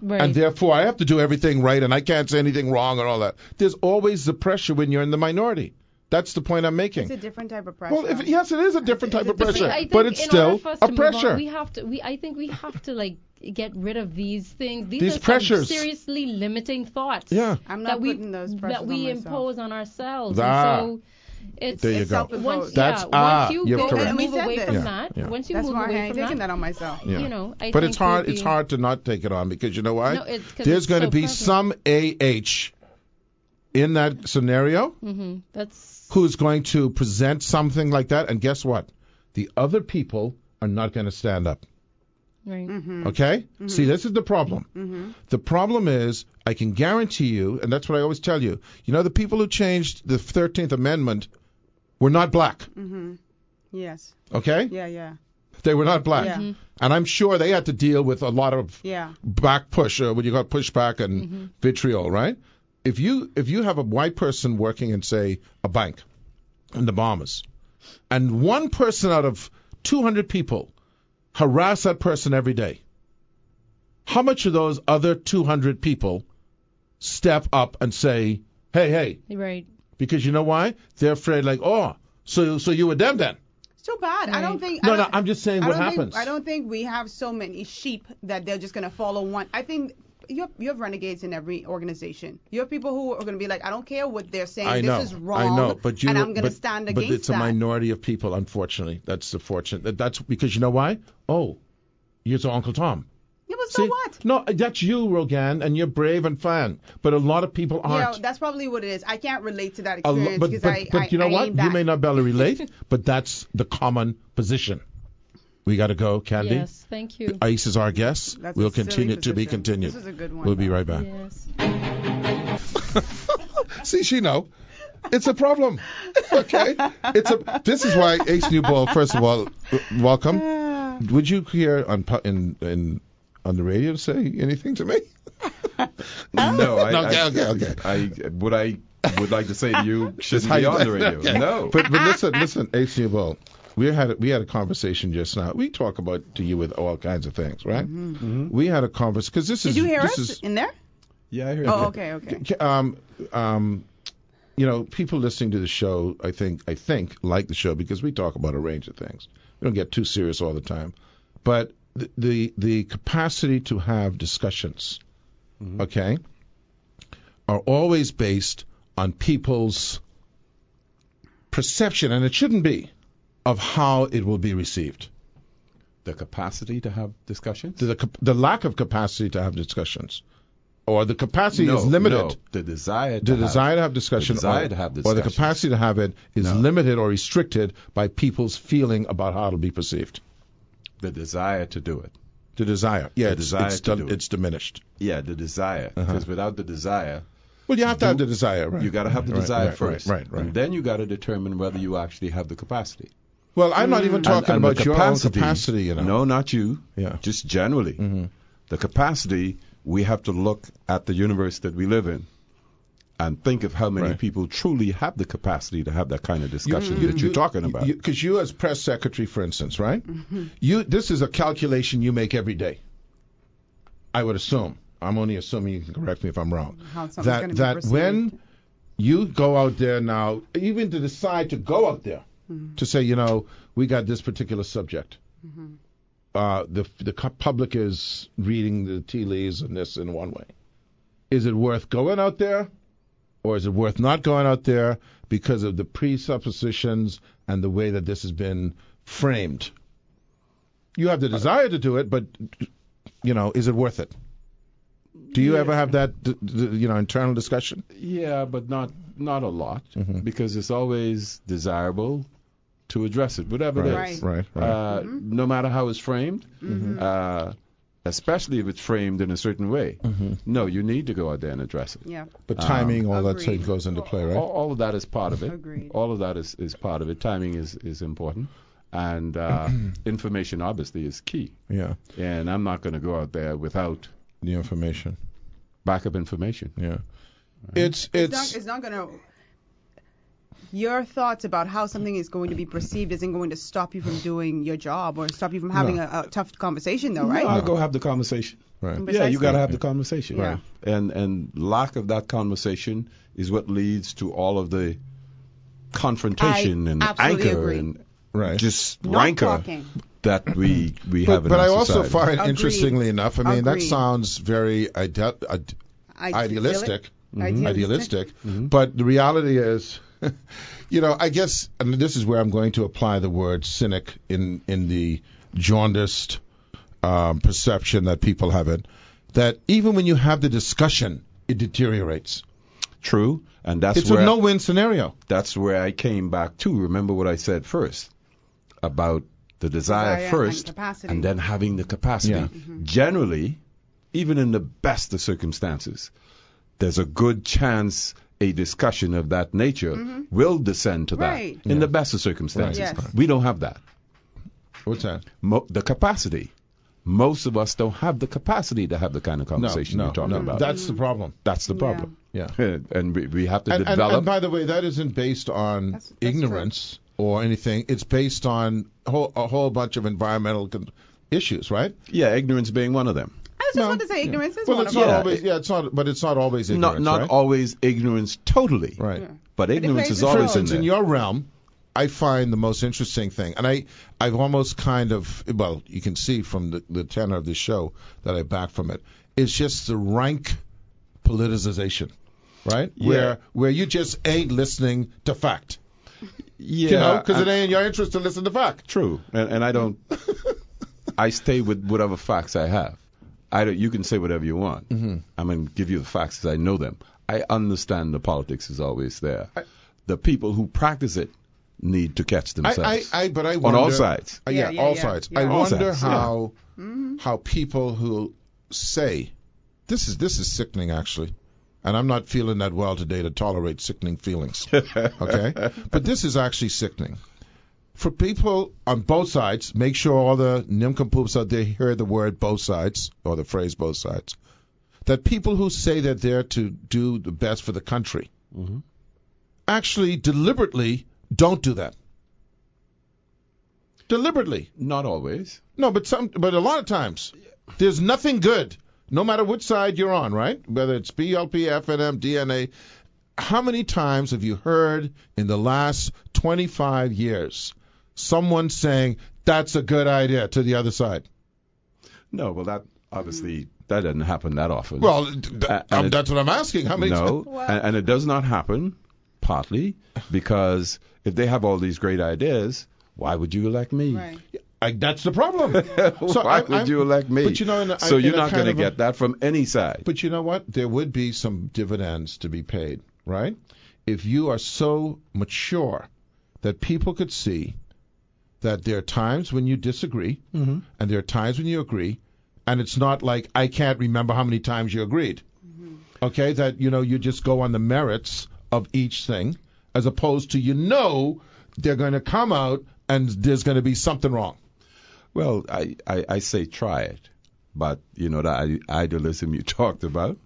Right. And therefore, I have to do everything right, and I can't say anything wrong and all that. There's always the pressure when you're in the minority. That's the point I'm making. It's a different type of pressure. Well, yes, it is a different type of pressure, but it's still a pressure. I think we have to get rid of these things. These are pressures. Some seriously limiting thoughts. Yeah. I'm not putting those pressures that we on myself. impose on ourselves. Ah. And so it's there you go. Once, That's once you you're go correct. and move away from that, once you That's move why away I ain't from taking that on myself. You know, I but think it's hard. It's hard to not take it on because you know why? No, there's going to be some AH in that scenario who's going to present something like that, and guess what? The other people are not going to stand up. Right. Okay? See, this is the problem. The problem is, I can guarantee you, and that's what I always tell you, the people who changed the 13th Amendment were not black. Yes. Okay? Yeah. They were not black. Yeah. And I'm sure they had to deal with a lot of back push, what you call pushback and vitriol, right? If you have a white person working in, say, a bank in the Bahamas, and one person out of 200 people harass that person every day, how much of those other 200 people step up and say, hey? Right. Because you know why? They're afraid, so you were them then. It's too bad. Right. I don't think. No, I'm just saying what happens. I don't think we have so many sheep that they're just going to follow one. I think you have renegades in every organization. You have people who are going to be like, I don't care what they're saying. This is wrong. I know, but and I'm going to stand against that. But it's a minority of people, unfortunately. That's the fortune. That's because you know why? Oh, you're Uncle Tom. Yeah, but so what? No, that's you, Rogan, and you're brave and fun. But a lot of people aren't. Yeah, that's probably what it is. I can't relate to that experience but you know what? You may not be able to relate, but that's the common position. We got to go, Candy. Yes, thank you. Ice is our guest. We'll continue to be continued. This is a good one. We'll be right back. Yes. See, she know. It's a problem. Okay. This is why Ace NEWBOLD, first of all, welcome. Would you hear on the radio say anything to me? No. Okay. I would like to say to you, shouldn't be on the radio. Okay. No. But listen, Ace NEWBOLD. We had a conversation just now. We talk about to you with all kinds of things, right? We had a conversation because this is. Did you hear us in there? Yeah, I heard. Oh, okay. People listening to the show, I think like the show because we talk about a range of things. We don't get too serious all the time, but the capacity to have discussions, okay, are always based on people's perception, and it shouldn't be, of how it will be received. The capacity to have discussions? The lack of capacity to have discussions. Or the capacity is limited. No, the desire to have discussion. Or the capacity to have it is limited or restricted by people's feeling about how it'll be perceived. The desire to do it. The desire. Yeah, The desire to do it. it's diminished. Yeah, the desire. Because without the desire, Well, you have to have the desire, right? you got to have the desire first. Right. And then you got to determine whether you actually have the capacity. Well, I'm not even talking And about the your own capacity, you know. No, not you. Yeah. Just generally. The capacity, we have to look at the universe that we live in and think of how many people truly have the capacity to have that kind of discussion that you're talking about. Because you as press secretary, for instance, right? This is a calculation you make every day. I would assume. I'm only assuming, you can correct me if I'm wrong. How something's gonna be That perceived. when you go out there now, even to decide to go out there, to say, you know, we got this particular subject. The public is reading the tea leaves and this in one way. Is it worth going out there, or is it worth not going out there because of the presuppositions and the way that this has been framed? You have the desire to do it, but, you know, is it worth it? Do you ever have that, internal discussion? Yeah, but not a lot, because it's always desirable to address it, whatever it is. Right. No matter how it's framed, especially if it's framed in a certain way. No, you need to go out there and address it. Yeah. But timing, all that Agreed. stuff goes into play, right? All of that is part of it. Agreed. All of that is part of it. Timing is important. And information, obviously, is key. Yeah, And I'm not going to go out there without the information. backup information. Yeah. It's not going to. Your thoughts about how something is going to be perceived isn't going to stop you from doing your job or stop you from having a tough conversation, though, right? No, I'll go have the conversation. Right. Yeah, Precisely. you got to have the conversation. Yeah. And lack of that conversation is what leads to all of the confrontation I and absolutely anger agree. and Right. just Not rancor talking. that we have in But our I also society. find, Agreed. interestingly enough, I mean, that Agreed. sounds very idealistic. Idealistic. But the reality is, I guess, and this is where I'm going to apply the word cynic in the jaundiced perception that people have it, that even when you have the discussion, it deteriorates. True, and that's It's where a no-win scenario. that's where I came back to. Remember what I said first about the desire Desire first, and capacity. and then having the capacity. Yeah. Generally, even in the best of circumstances, there's a good chance a discussion of that nature will descend to Right. that in the best of circumstances. Right. Yes. We don't have that. What's that? The capacity. Most of us don't have the capacity to have the kind of conversation you're talking about. That's the problem. That's the problem. Yeah. And we have to And develop. by the way, that isn't based on That's ignorance or anything. It's based on a whole bunch of environmental issues, right? Yeah, ignorance being one of them. I was just about to say ignorance is Well, one it's of not them. always. Yeah, it's not. But it's not always ignorance, Not right? always ignorance totally, Right. Yeah. but ignorance plays is a For role. always in instance, there. in your realm, I find the most interesting thing, and I've almost kind of, well, you can see from the tenor of the show that I back from it, it's just the rank politicization, right? Yeah. Where you just ain't listening to fact. Yeah, Because it ain't in your interest to listen to fact. true, and I don't. I stay with whatever facts I have. You can say whatever you want. I'm going to give you the facts as I know them. I understand the politics is always there. The people who practice it need to catch themselves. But I on wonder, all sides. all Yeah. sides. Yeah. I All wonder sides, how people who say this is sickening actually, and I'm not feeling that well today to tolerate sickening feelings. Okay, but this is actually sickening. For people on both sides, make sure all the nincompoops out there hear the word both sides, or the phrase both sides, that people who say that they're to do the best for the country actually deliberately don't do that. Deliberately. Not always. No, but a lot of times, there's nothing good, no matter which side you're on, right? Whether it's BLP, FNM, DNA. How many times have you heard in the last 25 years someone saying, that's a good idea to the other side? No, well, that obviously that doesn't happen that often. Well, and that's what I'm asking. How many no, Well- and it does not happen partly because if they have all these great ideas, why would you elect me? Right. That's the problem. So Why would you elect me? But you know, so you're in a not kind going to of a- get that from any side. But you know what? There would be some dividends to be paid, right? If you are so mature that people could see that there are times when you disagree and there are times when you agree, and it's not like I can't remember how many times you agreed. Mm-hmm. Okay, that you just go on the merits of each thing, as opposed to they're going to come out and there's going to be something wrong. Well, I say try it. But, the idealism you talked about,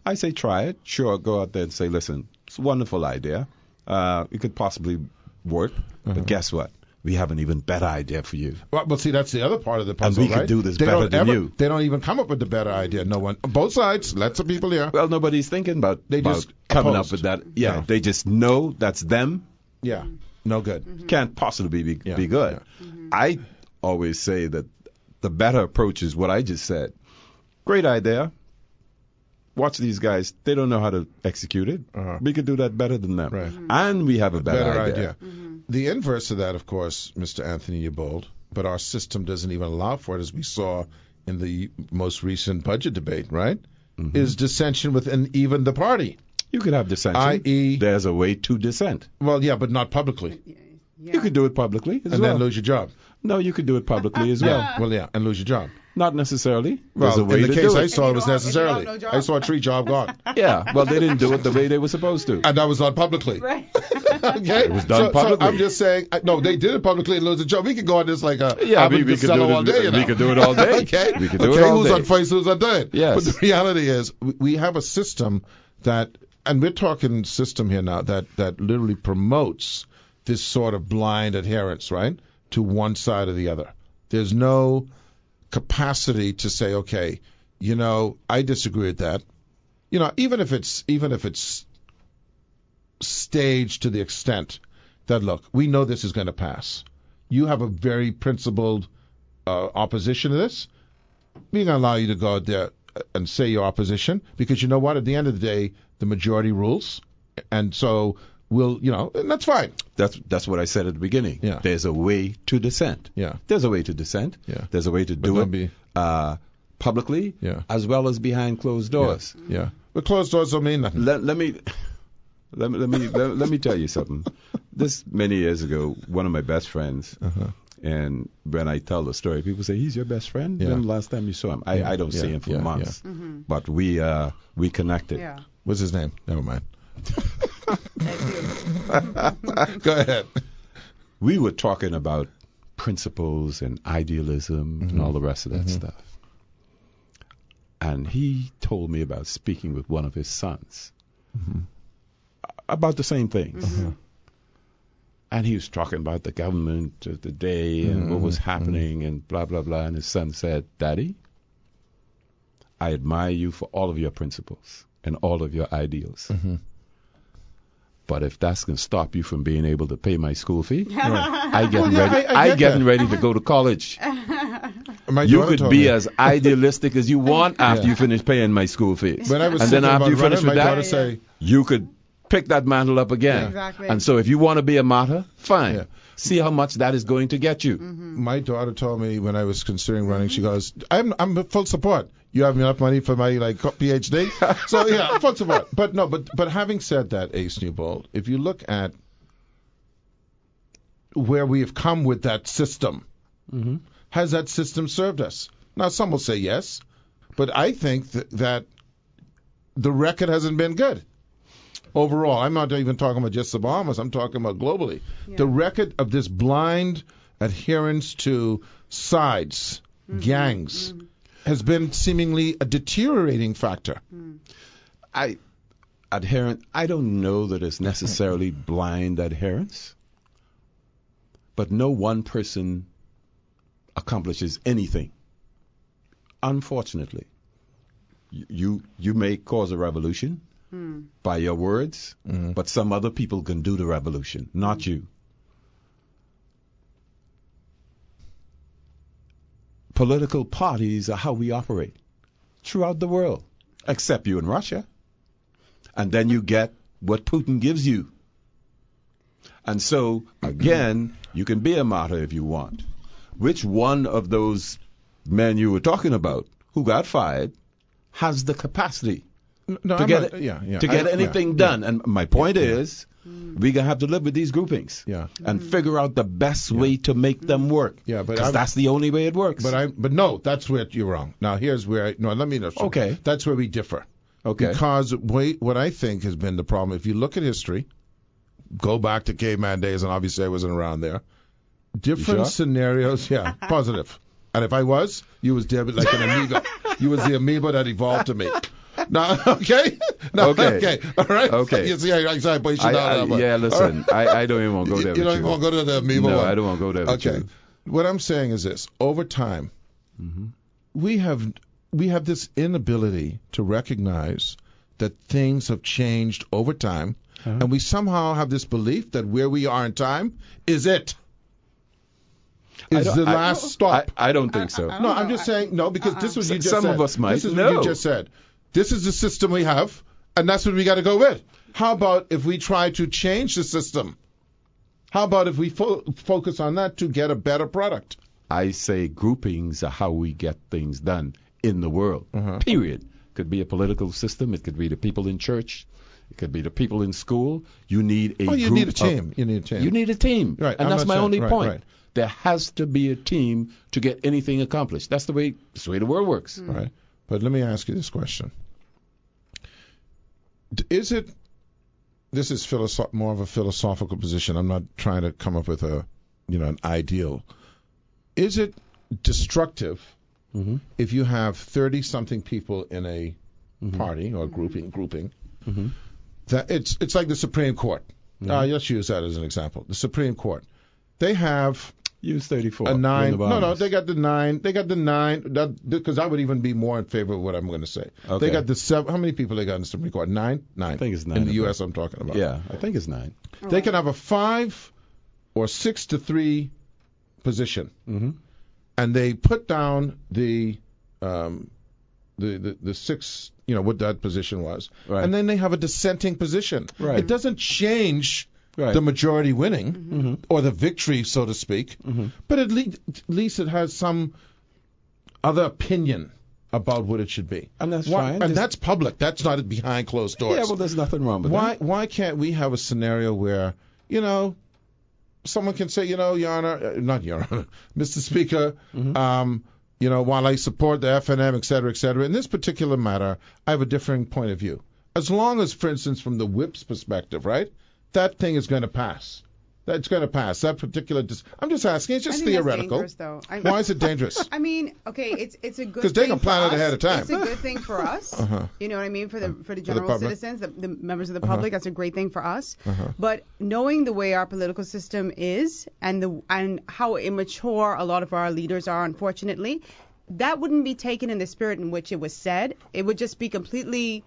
I say try it. Sure, go out there and say, listen, it's a wonderful idea. It could possibly work. But guess what? We have an even better idea for you. Well, see, that's the other part of the puzzle, and we right? could do this better than you. They don't even come up with the better idea. No one. Both sides. Lots of people here. Well, nobody's thinking about just coming opposed. up with that. Yeah, they just know that's them. Yeah, no good. Can't possibly be good. Yeah. I always say that the better approach is what I just said. Great idea. Watch these guys. They don't know how to execute it. We could do that better than them. Right. And we have a better idea. The inverse of that, of course, Mr. Anthony NEWBOLD, but our system doesn't even allow for it, as we saw in the most recent budget debate, right? Is dissension within even the party. You could have dissension. I.e. there's a way to dissent. Well, yeah, but not publicly. Yeah. You could do it publicly as and well. then lose your job. No, you could do it publicly as well. Well, and lose your job. Not necessarily. Well, There's a way in the to case do I it. saw, it was no necessarily. job. I saw a 3-job gone. Yeah, well, they didn't do it the way they were supposed to. And that was done publicly. Right. Okay? It was done so publicly. I'm just saying, no, they did it publicly and lose a job. We could go on this like a Yeah, Abbott we could Costello do all day. it. We could do it all day. Okay? We could do it all who's day. on first, who's on third? Yes. But the reality is, we have a system that, and we're talking system here now, that literally promotes this sort of blind adherence, right, to one side or the other. There's no capacity to say, okay, I disagree with that. Even if it's staged to the extent that, look, we know this is going to pass. You have a very principled opposition to this. We're going to allow you to go out there and say your opposition, because you know what? At the end of the day, the majority rules, and so we'll, and that's fine. That's what I said at the beginning. Yeah. There's a way to dissent. Yeah. There's a way to dissent. Yeah. There's a way to do it publicly, as well as behind closed doors. Yeah. But closed doors don't mean nothing. Let me tell you something. This many years ago, one of my best friends, and when I tell the story, people say, "He's your best friend?" Yeah. When the last time you saw him? I don't see him for months, but we connected. Yeah. What's his name? Never mind. I do. Go ahead. We were talking about principles and idealism and all the rest of that stuff. And he told me about speaking with one of his sons about the same things. And he was talking about the government of the day and what was happening and blah, blah, blah. And his son said, "Daddy, I admire you for all of your principles and all of your ideals. But if that's going to stop you from being able to pay my school fee, I getting ready to go to college. You could be as idealistic as you want after you finish paying my school fees. And then after you finish with that, say, you could pick that mantle up again. Exactly. And so if you want to be a martyr, fine. Yeah. See how much that is going to get you. My daughter told me when I was considering running, she goes, I'm full support. You have enough money for my PhD? So yeah, full support. But having said that, Ace NEWBOLD, if you look at where we have come with that system, has that system served us? Now, some will say yes, but I think that the record hasn't been good. Overall, I'm not even talking about just the Bahamas, I'm talking about globally. Yeah. The record of this blind adherence to sides, gangs, has been seemingly a deteriorating factor. I don't know that it's necessarily blind adherence, but no one person accomplishes anything. Unfortunately, you may cause a revolution by your words, but some other people can do the revolution, not you. Political parties are how we operate throughout the world, except you in Russia. And then you get what Putin gives you. And so, again, you can be a martyr if you want. Which one of those men you were talking about who got fired has the capacity to get anything done. And my point is, we're going to have to live with these groupings and figure out the best way to make them work. Yeah, but because that's the only way it works. But no, that's where you're wrong. Now, here's where let me know. Okay. That's where we differ. Okay. Because what I think has been the problem, if you look at history, go back to caveman days, and obviously I wasn't around there, different scenarios, positive. And if I was, you was dead like an amoeba. You was the amoeba that evolved to me. No, okay? No, okay. All right? Okay. You see, I push you down. Listen, I don't even want to go there. You don't even want to go to the amoeba one? No, I don't want to go there with you. Okay. What I'm saying is this. Over time, we have this inability to recognize that things have changed over time, and we somehow have this belief that where we are in time is it. Is the last stop. I don't think so. No, I'm just saying, no, because this is what you just said. Some of us might. This is what you just said. This is the system we have, and that's what we got to go with. How about if we try to change the system? How about if we focus on that to get a better product? I say groupings are how we get things done in the world, period. Could be a political system. It could be the people in church. It could be the people in school. You need a group. You need a team. You need a team. Right. And that's my only point. Right. There has to be a team to get anything accomplished. That's the way the world works. Right. But let me ask you this question. This is more of a philosophical position. I'm not trying to come up with an ideal. Is it destructive if you have 30-something people in a party or grouping? That it's like the Supreme Court. Let's use that as an example. The Supreme Court. They have use 34. A 9. No, they got the 9. They got the 9. Because I would even be more in favor of what I'm going to say. Okay. They got the 7. How many people they got in the Supreme Court? 9? 9. I think it's 9. In the U.S. I'm talking about. Yeah, I think it's 9. They can have a 5 or 6-3 position. And they put down the 6, what that position was. Right. And then they have a dissenting position. Right. It doesn't change the majority winning or the victory, so to speak. But at least it has some other opinion about what it should be. And that's fine. And that's public. That's not behind closed doors. Yeah, well, there's nothing wrong with that. Why can't we have a scenario where, someone can say, Your Honor, not Your Honor, Mr. Speaker, while I support the FNM, et cetera, in this particular matter, I have a differing point of view. As long as, for instance, from the whip's perspective, right, that thing is going to pass. That's going to pass. That particular. I'm just asking. It's just theoretical. That's dangerous, though. Why is it dangerous? I mean, okay, it's a good. Because they can plan it ahead of time. It's a good thing for us. You know what I mean? For the general citizens, the members of the public, that's a great thing for us. But knowing the way our political system is and how immature a lot of our leaders are, unfortunately, that wouldn't be taken in the spirit in which it was said. It would just be completely.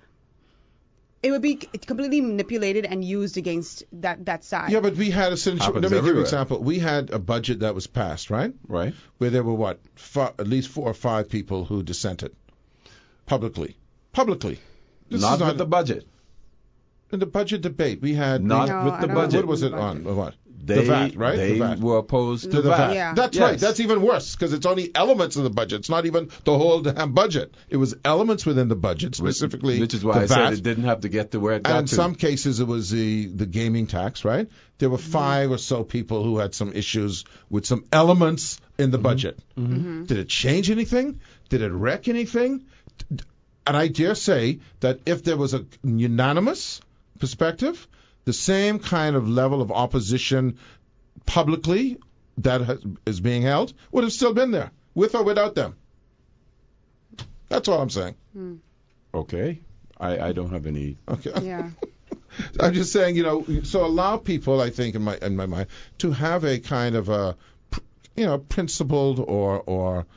It would be completely manipulated and used against that side. Yeah, but we had a situation. Let me give you an example. We had a budget that was passed, right? Right. Where there were at least 4 or 5 people who dissented publicly. Not with the budget. In the budget debate, we had with the budget. What was it on? What? The VAT, right? They were opposed to the VAT. Yeah. That's right. That's even worse because it's only elements of the budget. It's not even the whole damn budget. It was elements within the budget, specifically which is why I said it didn't have to get to where it got to. And in some cases, it was the gaming tax, right? There were 5 or so people who had some issues with some elements in the budget. Did it change anything? Did it wreck anything? And I dare say that if there was a unanimous perspective, the same kind of level of opposition publicly that is being held would have still been there, with or without them. That's all I'm saying. Okay. I don't have any. Okay. Yeah. I'm just saying, so allow people, I think, in my mind, to have a kind of a, principled or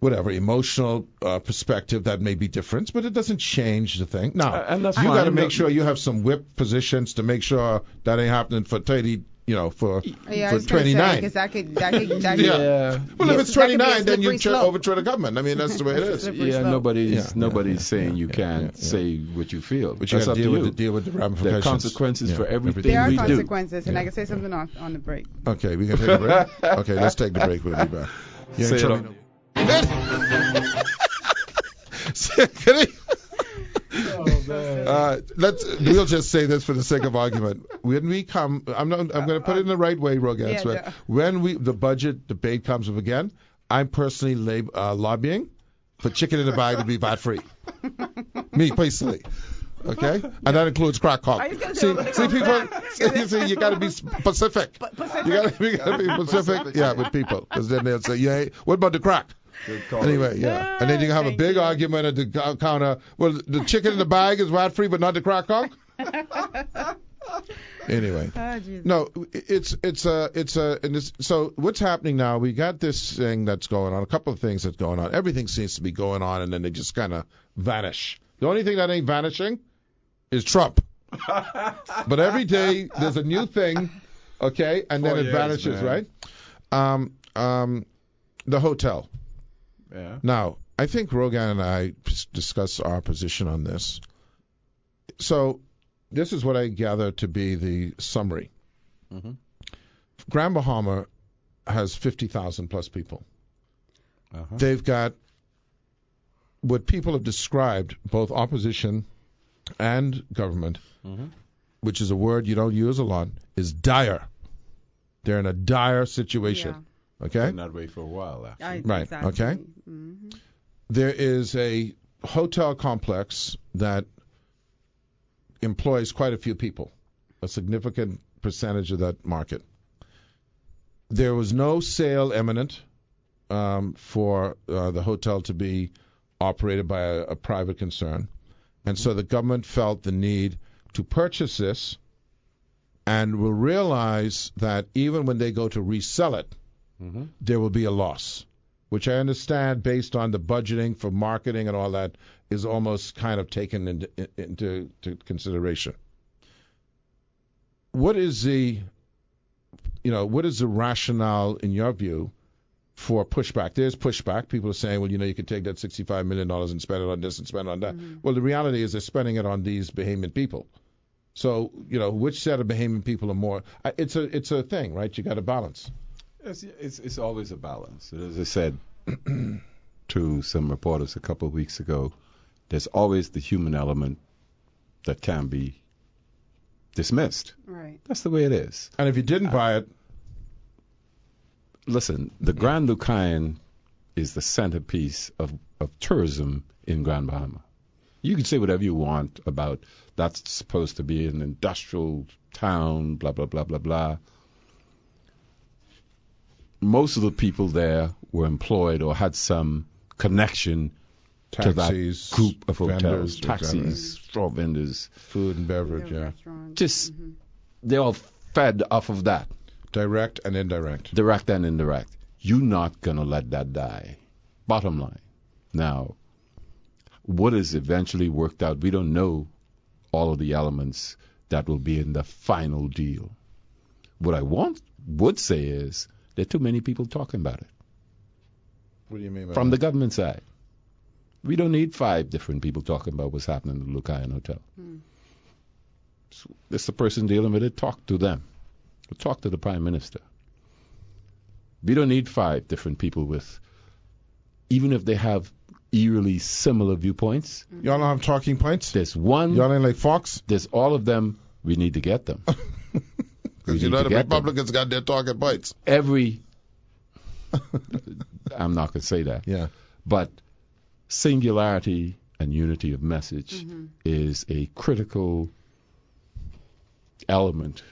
whatever, emotional perspective that may be different, but it doesn't change the thing. Now, and that's you got to fine. make sure you have some whip positions to make sure that ain't happening for 30, for 29. Because that could Well, if it's 29, then you overturn the government. I mean, that's the way it is. Yeah, nobody's saying you can't say what you feel. But you got to deal with the ramifications. There are consequences for everything there are we consequences, do. and I can say something on the break. Okay, we can take a break? Okay, let's take the break. We'll be back. Say it on. We'll just say this for the sake of argument. When we come, I'm going to put it in the right way, Rogan. Yeah, when the budget debate comes up again, I'm personally lobbying for chicken in the bag to be VAT free. Me personally. Okay, and that includes crack cock. See, people. See, you got to be specific. You got to be specific, with people, because then they'll say, "Yeah, what about the crack?" Anyway, yeah, and then you can have a big argument at the counter. Well, the chicken in the bag is VAT free, but not the crack cock. Anyway, no, so what's happening now? We got this thing that's going on. A couple of things that's going on. Everything seems to be going on, and then they just kind of vanish. The only thing that ain't vanishing is Trump. But every day there's a new thing, okay, and then it vanishes, man. Right? The hotel. Yeah. Now, I think Rogan and I discussed our position on this. So this is what I gather to be the summary. Mm-hmm. Grand Bahama has 50,000 plus people. Uh-huh. They've got what people have described, both opposition and government, which is a word you don't use a lot, is dire. They're in a dire situation. Yeah. Okay? Been that way for a while, actually. Right. Exactly. Okay? Mm-hmm. There is a hotel complex that employs quite a few people, a significant percentage of that market. There was no sale imminent for the hotel to be operated by a private concern. And so the government felt the need to purchase this and will realize that even when they go to resell it, there will be a loss, which I understand based on the budgeting for marketing and all that is almost kind of taken into consideration. What is the rationale in your view for pushback? There's pushback. People are saying, well, you can take that $65 million and spend it on this and spend it on that. Well, the reality is they're spending it on these Bahamian people. So, which set of Bahamian people are more? It's a thing, right? You got to balance. It's always a balance. As I said to some reporters a couple of weeks ago, there's always the human element that can be dismissed. Right. That's the way it is. And if you didn't buy it, listen, the Grand Lucayan is the centerpiece of tourism in Grand Bahama. You can say whatever you want about that's supposed to be an industrial town, blah, blah, blah, blah, blah. Most of the people there were employed or had some connection to that group of hotels. Vendors, taxis, straw vendors. Food and beverage, Just, they're all fed off of that. Direct and indirect. Direct and indirect. You're not going to let that die. Bottom line. Now, what is eventually worked out, we don't know all of the elements that will be in the final deal. What I would say is there are too many people talking about it. What do you mean by From that? the government side. We don't need 5 different people talking about what's happening in the Lucayan Hotel. So it's the person dealing with it. Talk to them. Talk to the Prime Minister. We don't need 5 different people with, even if they have eerily similar viewpoints. Y'all don't have talking points? There's one. Y'all ain't like Fox? There's all of them. We need to get them. Because the Republicans got their talking points. I'm not going to say that. Yeah. But singularity and unity of message is a critical element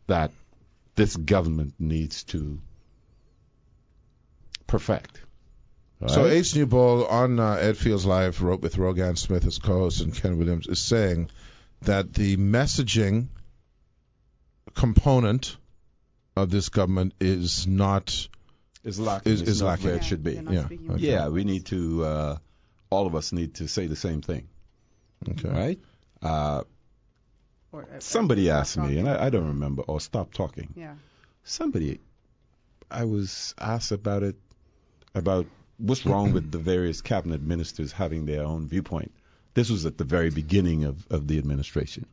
that this government needs to perfect. Right? So Ace Newbold on Ed Fields Live with Rogan Smith as co-host and Ken Williams is saying that the messaging component of this government is lacking. Is lacking where it should be. Okay. Yeah, we need to, all of us need to say the same thing. Okay. Right? Somebody asked me, and I don't remember, or stop talking. Yeah. Somebody, I was asked about what's wrong with the various cabinet ministers having their own viewpoint. This was at the very beginning of the administration.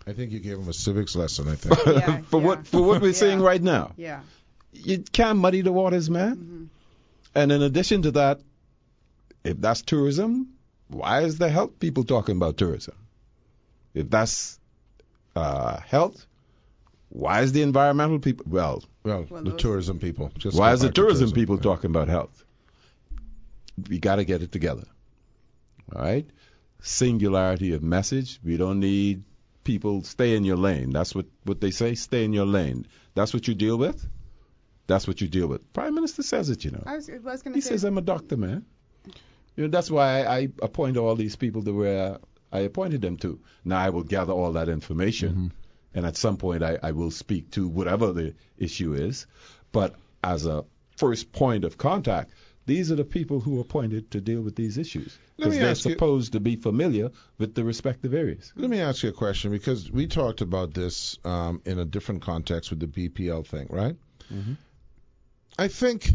I think you gave them a civics lesson, I think. For what we're saying right now. Yeah. You can't muddy the waters, man. And in addition to that, if that's tourism, why is the health people talking about tourism? If that's health, why is the environmental people? Well, the tourism people. Why is the tourism people talking about health? We got to get it together. All right? Singularity of message. We don't need people, stay in your lane. That's what they say, stay in your lane. That's what you deal with? That's what you deal with. Prime Minister says it, you know. I was gonna He say, says, I'm a doctor, man. You know, that's why I appoint all these people to where I appointed them to. Now I will gather all that information, and at some point I will speak to whatever the issue is. But as a first point of contact, these are the people who are appointed to deal with these issues. Because they're supposed to be familiar with the respective areas. Let me ask you a question, because we talked about this in a different context with the BPL thing, right? Mm-hmm. I think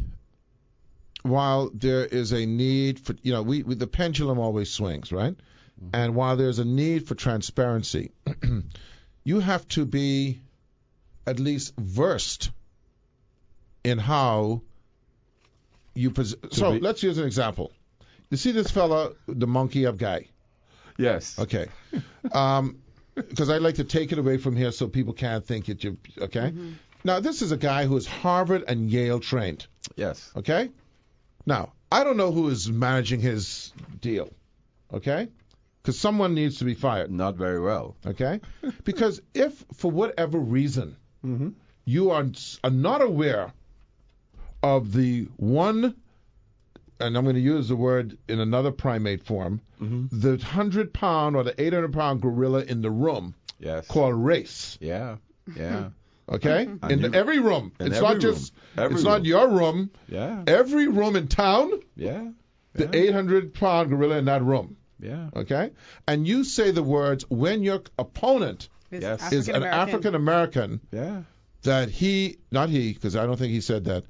while there is a need for, you know, the pendulum always swings, right? Mm-hmm. And while there's a need for transparency, you have to be at least versed in how you so let's use an example. You see this fella, the monkey up guy? Yes. Okay. Because I like to take it away from here so people can't think that you. Okay. Mm-hmm. Now this is a guy who is Harvard and Yale trained. Yes. Okay. Now I don't know who is managing his deal. Okay. Because someone needs to be fired. Not very well. Okay. Because if for whatever reason you are not aware of the one, and I'm going to use the word in another primate form, the 100-pound or the 800-pound gorilla in the room, called race. Yeah, yeah. Okay, in every room. It's every not room. just. Every it's room. not your room. Yeah. Every room in town. Yeah. The 800-pound gorilla in that room. Yeah. Okay, and you say the words when your opponent is an African American. Yeah. That not he, because I don't think he said that.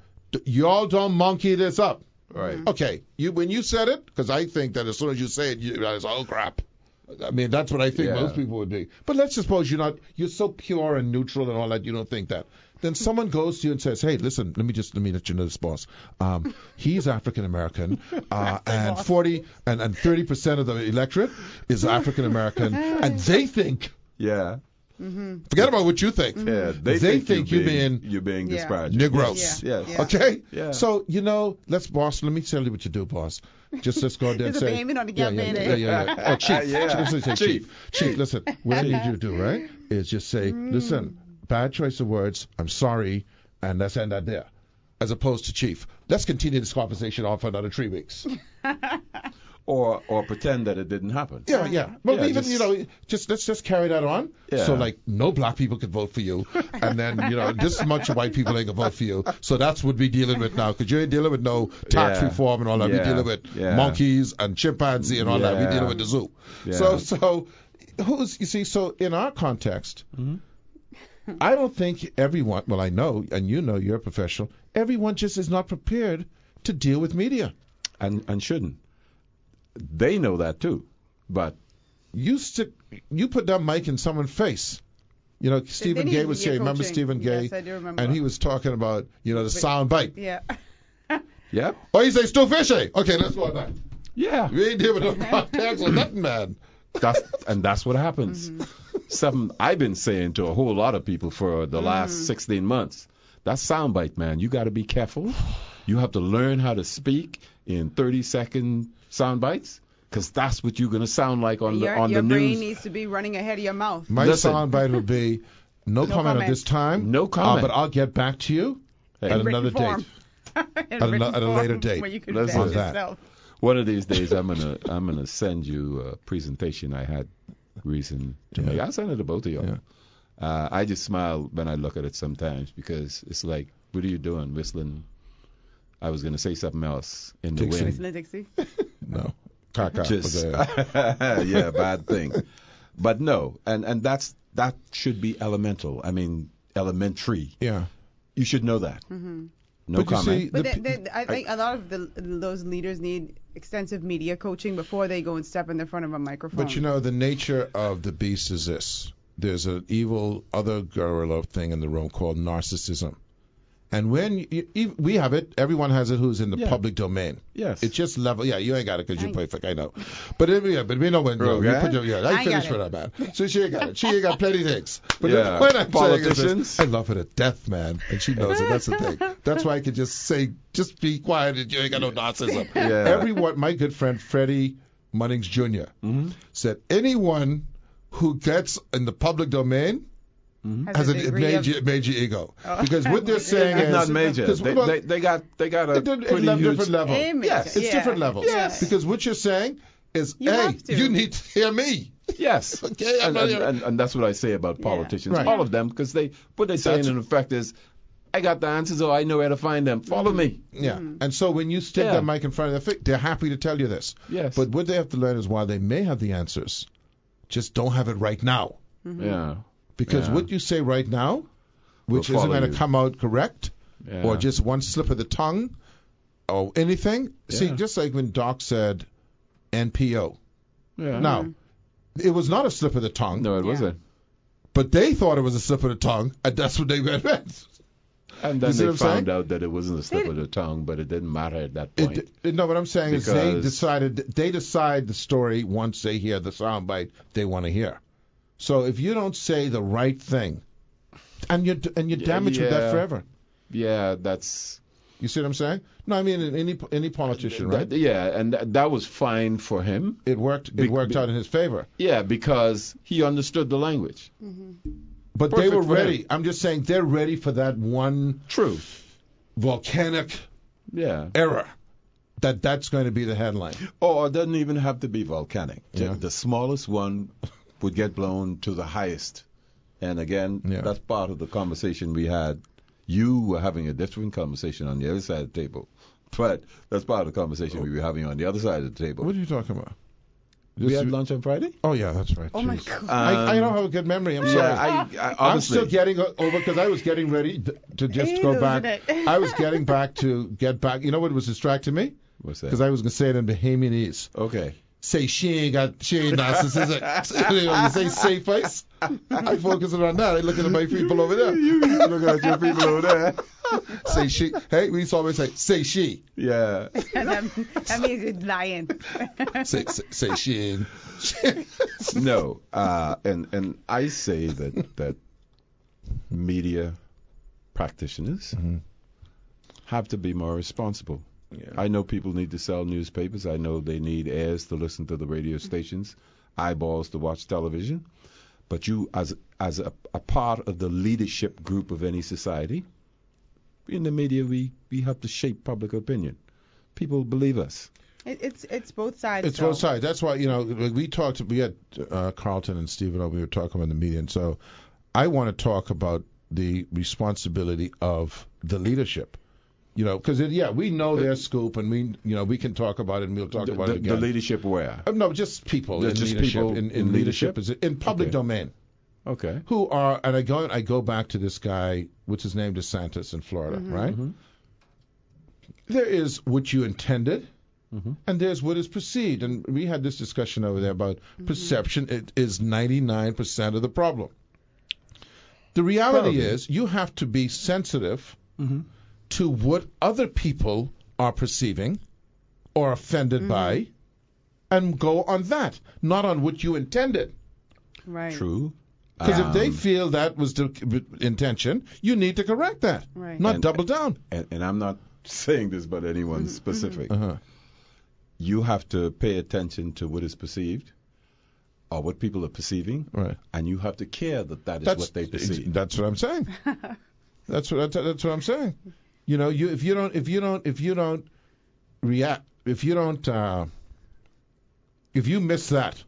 Y'all don't monkey this up. Right. Okay. When you said it, because I think that as soon as you say it, it's oh crap. I mean, that's what I think most people would be. But let's suppose you're so pure and neutral and all that, you don't think that. Then someone goes to you and says, hey, listen, let me let you know this, boss. He's African American, and 30% of the electorate is African American, and they think. Yeah. Mm-hmm. Forget about what you think. Yeah, they think you're being disparaging. Negroes. Yes. Okay? Yeah. So, boss, let me tell you what you do, boss. Just go there and say. Oh, Chief, listen, what I need you to do, right, is just say, listen, bad choice of words, I'm sorry, and let's end that there. As opposed to, Chief, let's continue this conversation on for another 3 weeks. Or pretend that it didn't happen. Yeah. Well, let's just carry that on. Yeah. So, like, no black people can vote for you. And then, this much white people ain't going to vote for you. So that's what we're dealing with now. Because you ain't dealing with no tax reform and all that. We're dealing with monkeys and chimpanzee and all that. We're dealing with the zoo. Yeah. So so in our context, I don't think everyone, well, I know, and you know, you're a professional, everyone just is not prepared to deal with media. And shouldn't. They know that too, but you put that mic in someone's face. Stephen Gay was saying, remember Stephen Gay? Yes, I do remember. And he was talking about, the sound bite. Yeah. Yeah. Oh, he say, still fishy. Okay, let's go back. Yeah. We ain't dealing with no contacts or nothing, man. That's what happens. Something I've been saying to a whole lot of people for the last 16 months. That soundbite, man, you got to be careful. You have to learn how to speak in 30-second sound bites, because that's what you're going to sound like on the news. Your brain needs to be running ahead of your mouth. My sound bite would be, no comment at this time. No comment. But I'll get back to you at another date. at a later date. Where you can Let's vent do that. yourself. One of these days, I'm gonna send you a presentation I had reason to make. I'll send it to both of you. Yeah. I just smile when I look at it sometimes, because it's like, what are you doing, whistling? I was going to say something else in the wind. Whistling Dixie? No. Caca. Just, yeah, bad thing. But no, and that should be elemental. I mean, elementary. Yeah. You should know that. Mm-hmm. No comment. I think a lot of those leaders need extensive media coaching before they go and step in the front of a microphone. But the nature of the beast is this. There's an evil other gorilla thing in the room called narcissism. And when we have it, everyone has it who's in the public domain. Yes. It's just level. Yeah, you ain't got it because you play flick. I know. But we know when you put your. I finished for that, man. So she ain't got it. She ain't got plenty of things. But when I'm politicians, I love her to death, man. And she knows it. That's the thing. That's why I can just say, just be quiet and you ain't got no narcissism. Everyone, my good friend Freddie Munnings Jr. Said anyone who gets in the public domain has a major ego. Because what they're saying is not major. They got a pretty different level. Yes, it's different levels. Yes. Because what you're saying is, you need to hear me. Yes. Okay. And that's what I say about politicians, all of them, because what they're saying in effect is, I got the answers, or I know where to find them. Follow me. Yeah. And so when you stick that mic in front of their face, they're happy to tell you this. Yes. But what they have to learn is, while they may have the answers, just don't have it right now. Yeah. Because what you say right now, which isn't going to come out correct, or just one slip of the tongue, or anything. See, just like when Doc said NPO. Yeah. Now, it was not a slip of the tongue. No, it wasn't. But they thought it was a slip of the tongue, and that's what they meant. And then they found out that it wasn't a slip of the tongue, but it didn't matter at that point. No, what I'm saying is they decide the story once they hear the soundbite they want to hear. So if you don't say the right thing, and you damage with that forever. Yeah, that's. You see what I'm saying? No, I mean any politician, right? And that was fine for him. It worked. It worked out in his favor. Yeah, because he understood the language. But they were ready. I'm just saying they're ready for that one volcanic error. That's going to be the headline. Or it doesn't even have to be volcanic. Yeah. The smallest one would get blown to the highest. And again, that's part of the conversation we had. You were having a different conversation on the other side of the table. But that's part of the conversation we were having on the other side of the table. What are you talking about? We had lunch on Friday? Oh, yeah, that's right. Oh, my God. I don't have a good memory. I'm sorry. I'm still getting over because I was getting ready to just go back. I was getting back to get back. You know what was distracting me? What's that? Because I was going to say it in Bahamianese. Okay. Say she ain't narcissism. You say safe face. I focusing on that. I looking at my people over there. You looking at your people over there. Say she. Hey, we used to always say she. Yeah. that means you're lying. say she. No. And I say that media practitioners have to be more responsible. Yeah. I know people need to sell newspapers. I know they need ears to listen to the radio stations, eyeballs to watch television. But you, as a part of the leadership group of any society, in the media, we have to shape public opinion. People believe us. It's both sides. It's both sides. That's why, we had Carlton and Stephen over, we were talking about the media. And so I want to talk about the responsibility of the leadership. Because we know their scoop, and we can talk about it, and we'll talk about it again. The leadership where? No, just people in just leadership. People in leadership is in public domain. Okay. Who are, and I go back to this guy, what's his name, DeSantis in Florida, right? Mm-hmm. There is what you intended, and there's what is perceived, and we had this discussion over there about perception. It is 99% of the problem. The reality is, you have to be sensitive to what other people are perceiving or offended by, and go on that, not on what you intended. Right. True. Because if they feel that was the intention, you need to correct that, not double down. And I'm not saying this about anyone specific. You have to pay attention to what is perceived or what people are perceiving, and you have to care that is what they perceive. That's what I'm saying. That's what I'm saying. If you don't react, if you miss that,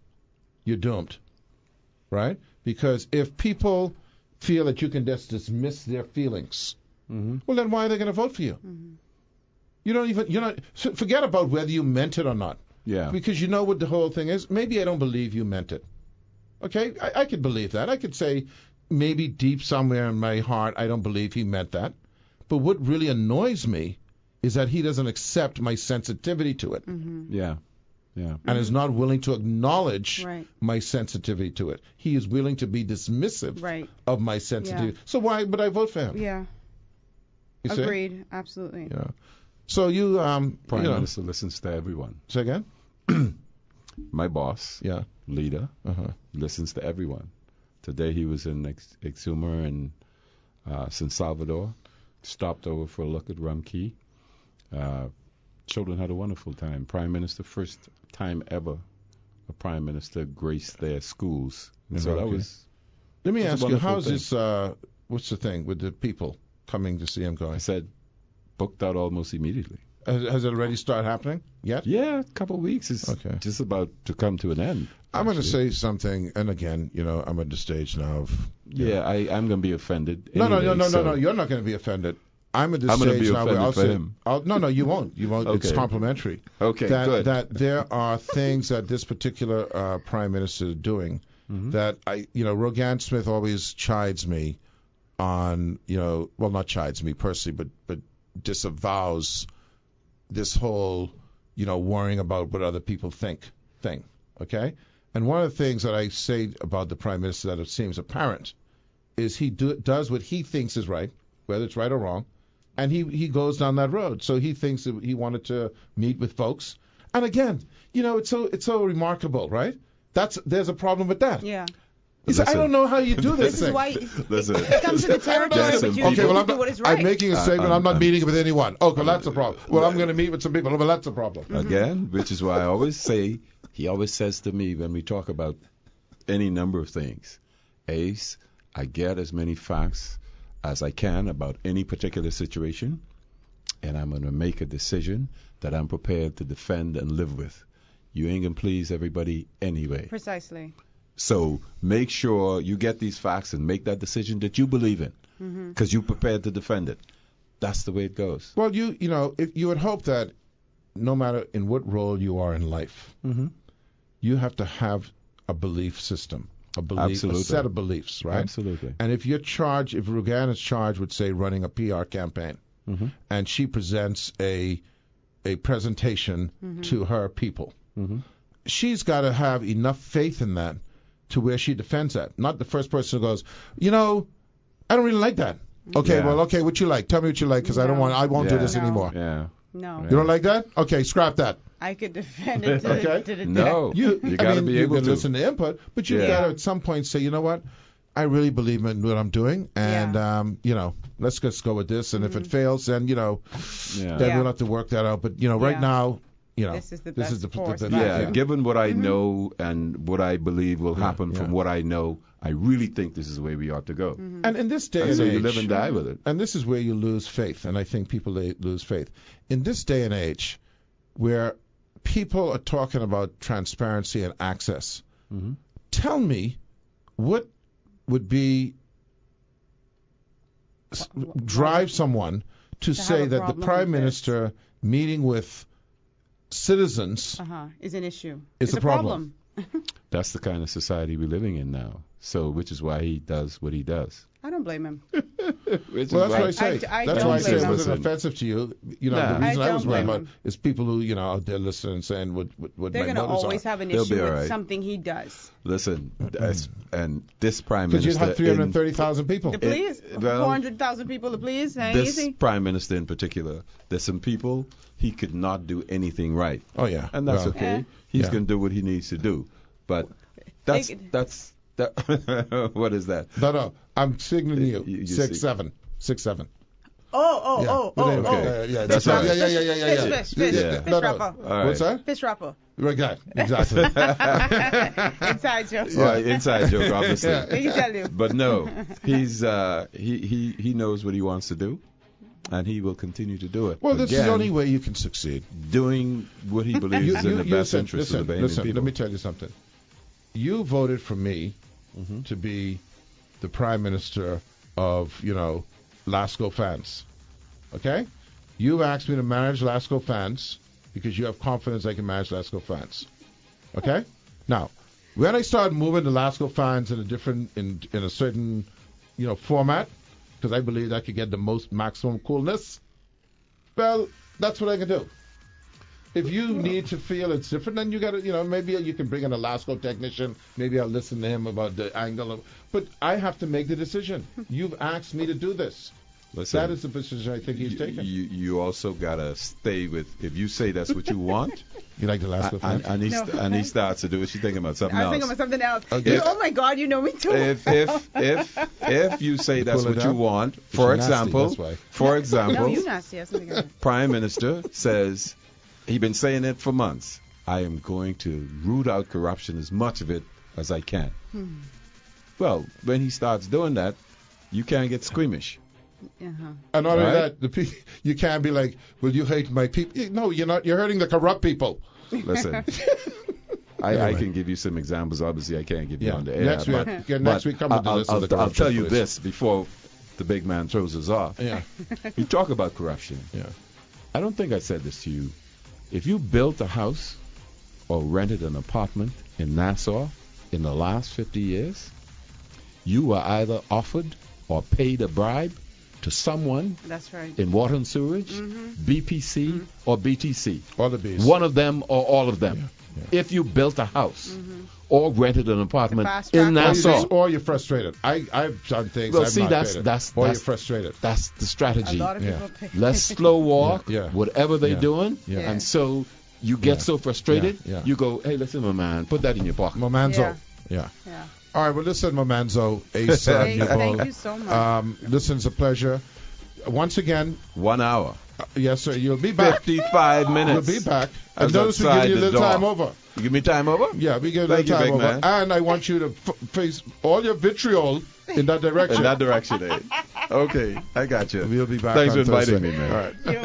you're doomed, right? Because if people feel that you can just dismiss their feelings, well, then why are they going to vote for you? Forget about whether you meant it or not. Yeah. Because you know what the whole thing is. Maybe I don't believe you meant it. Okay, I could believe that. I could say maybe deep somewhere in my heart I don't believe he meant that. But what really annoys me is that he doesn't accept my sensitivity to it. Yeah. And is not willing to acknowledge my sensitivity to it. He is willing to be dismissive of my sensitivity. So why would I vote for him? Yeah. You see? Agreed. Absolutely. You know. So you Prime you know, Minister listens to everyone. say again? My boss, Yeah. leader, Uh-huh. listens to everyone. Today he was in Exuma in San Salvador. Stopped over for a look at Rumkey. Children had a wonderful time. Prime Minister, first time ever a Prime Minister graced their schools. So that was. Let me It's a ask you, wonderful how's thing. this? What's the thing with the people coming to see him I going? said, booked out almost immediately. Has it already started happening yet? Yeah, a couple of weeks. It's Okay. just about to come to an end. I'm going to actually. say something, and again, you know, I'm at the stage now of. Yeah, I'm going to be offended. No, anyway, no. so- You're not going to be offended. I'm at the I'm gonna stage be now where I'll offended for say, him. No, you won't. You won't. It's Okay. complimentary. Okay, that, good. That there are things that this particular Prime Minister is doing that Rogan Smith always chides me on, well, not chides me personally, but disavows this whole, worrying about what other people think thing. Okay? And one of the things that I say about the Prime Minister that it seems apparent is he does what he thinks is right, whether it's right or wrong, and he goes down that road. So he thinks that he wanted to meet with folks. And again, it's so remarkable, right? There's a problem with that. Yeah. He said, I don't know how you do this This thing. is why Listen. it comes to the territory, but you Okay, well, need to do what is right. I'm making a statement. I'm not I'm- meeting with anyone. Oh, well, that's a problem. Well, I'm going to meet with some people. Well, that's a problem. Again, which is why I always say, he always says to me when we talk about any number of things, Ace, I get as many facts as I can about any particular situation, and I'm going to make a decision that I'm prepared to defend and live with. You ain't going to please everybody anyway. Precisely. So make sure you get these facts and make that decision that you believe in, because you're prepared to defend it. That's the way it goes. Well, if you would hope that no matter in what role you are in life, you have to have a belief system, a set of beliefs, right? Absolutely. And if Rugan is charged with, say, running a PR campaign, and she presents a presentation to her people, she's got to have enough faith in that to where she defends that. Not the first person who goes, I don't really like that. Okay, Yeah. well, okay, what you like? Tell me what you like, because I won't do this No. anymore. Yeah. No. You don't like that? Okay, scrap that. I could defend it to, Okay. to the No. You gotta be you able can to. listen to input, but you've Yeah. got to at some point say, you know what? I really believe in what I'm doing, and let's just go with this. And if it fails, then then we'll have to work that out. But right Yeah. now, This is the best course of Yeah, action. given what I know and what I believe will happen from yeah. what I know, I really think this is the way we ought to go. And in this day And and so age, you live and die with it. and this is where you lose faith, and I think people lose faith. In this day and age, where people are talking about transparency and access, tell me what would drive someone to say have a that the problem Prime with this. Minister meeting with citizens is an issue. It's It's a problem. That's the kind of society we're living in now. So, which is why he does what he does. I don't blame him. Which Well, is that's what I why say. I That's don't why I say blame it him. wasn't Listen. offensive to you. Nah. The reason I I was don't worried blame about him. is people who out there listening and saying what They're my going to motives always are. have an They'll issue be all with right. something he does. Listen, and this Prime Because you'd Minister. have 330,000 people. The please? well, 400,000 people to please? Ain't This easy. Prime Minister in particular, there's some people he could not do anything right. Oh yeah, And that's Well, okay. Yeah. He's Yeah. going to do what he needs to do. But They what is that? No, I'm signaling you. You 6'7", 6'7". Oh. Okay. Yeah, That's that's all right. right. Yeah. Fish No. rapper. All right. What's that? Fish rapper. Right, got it. Exactly. Inside joke. Well, inside joke, obviously. Yeah. They can tell you. But no, he's he knows what he wants to do, and he will continue to do it. Well, this is Again, the only way you can succeed. doing what he believes is in the best interest of the Bahamian listen, people. let me tell you something. You voted for me to be the Prime Minister of, Lasco fans. Okay? You've asked me to manage Lasco fans because you have confidence I can manage Lasco fans. Okay? Now, when I started moving the Lasco fans in a certain, format, because I believe I could get the most maximum coolness, well, that's what I can do. If you need to feel it's different, then you got to, maybe you can bring in a Lasco technician. Maybe I'll listen to him about the angle of. But I have to make the decision. You've asked me to do this, Listen, That is the position I think he's taken. You also gotta stay with. If you say that's what you want, You like the last one? and he starts to do it. She's thinking about something else. I was thinking about something else. Okay. Oh my God, you know me too. If you say that's pull it what you out? want, It's for nasty, example, that's why. No, you nasty. That's something else. Prime Minister says he's been saying it for months. I am going to root out corruption as much of it as I can. Well, when he starts doing that, you can't get squeamish. Uh-huh. And not only Right? that, you can't be like, well, you hate my people. No, you're not. You're hurting the corrupt people. Listen, I Anyway. can give you some examples. Obviously, I can't give you Yeah. on the air. Next week, next week, come to the list of the I'll corruption, tell you please. this before the big man throws us off. Yeah. You talk about corruption. Yeah. I don't think I said this to you. If you built a house or rented an apartment in Nassau in the last 50 years, you were either offered or paid a bribe to someone That's right. in water and sewage, BPC, or BTC. All the bees. One of them or all of them. Yeah. If you built a house or rented an apartment fast in track Nassau, Or you're frustrated. I've done things. Well, I'm see, not that's- paid it. that's- Or you're that's- frustrated. that's the A strategy. lot of Yeah. people pay. Let's slow walk, Yeah, yeah. whatever they're Yeah. doing, Yeah. and so you get Yeah. so frustrated, Yeah. Yeah. you go, hey, listen, my man, put that in your pocket. Momanzo. Yeah. Yeah. All right. Well, listen, Momanzo. Ace. Hey, Newbold. thank you so much. Listen, it's a pleasure. Once again, 1 hour, yes, sir. You'll be back. 55 minutes. You'll be back. I And was notice we give outside you a the little time door. over. You give me time over? Yeah, we give a Thank little you, time big over. man. And I want you to face all your vitriol in that direction. In that direction, eh? Okay, I got you. We'll be back Thanks on for inviting Thursday. me, man. All right. You're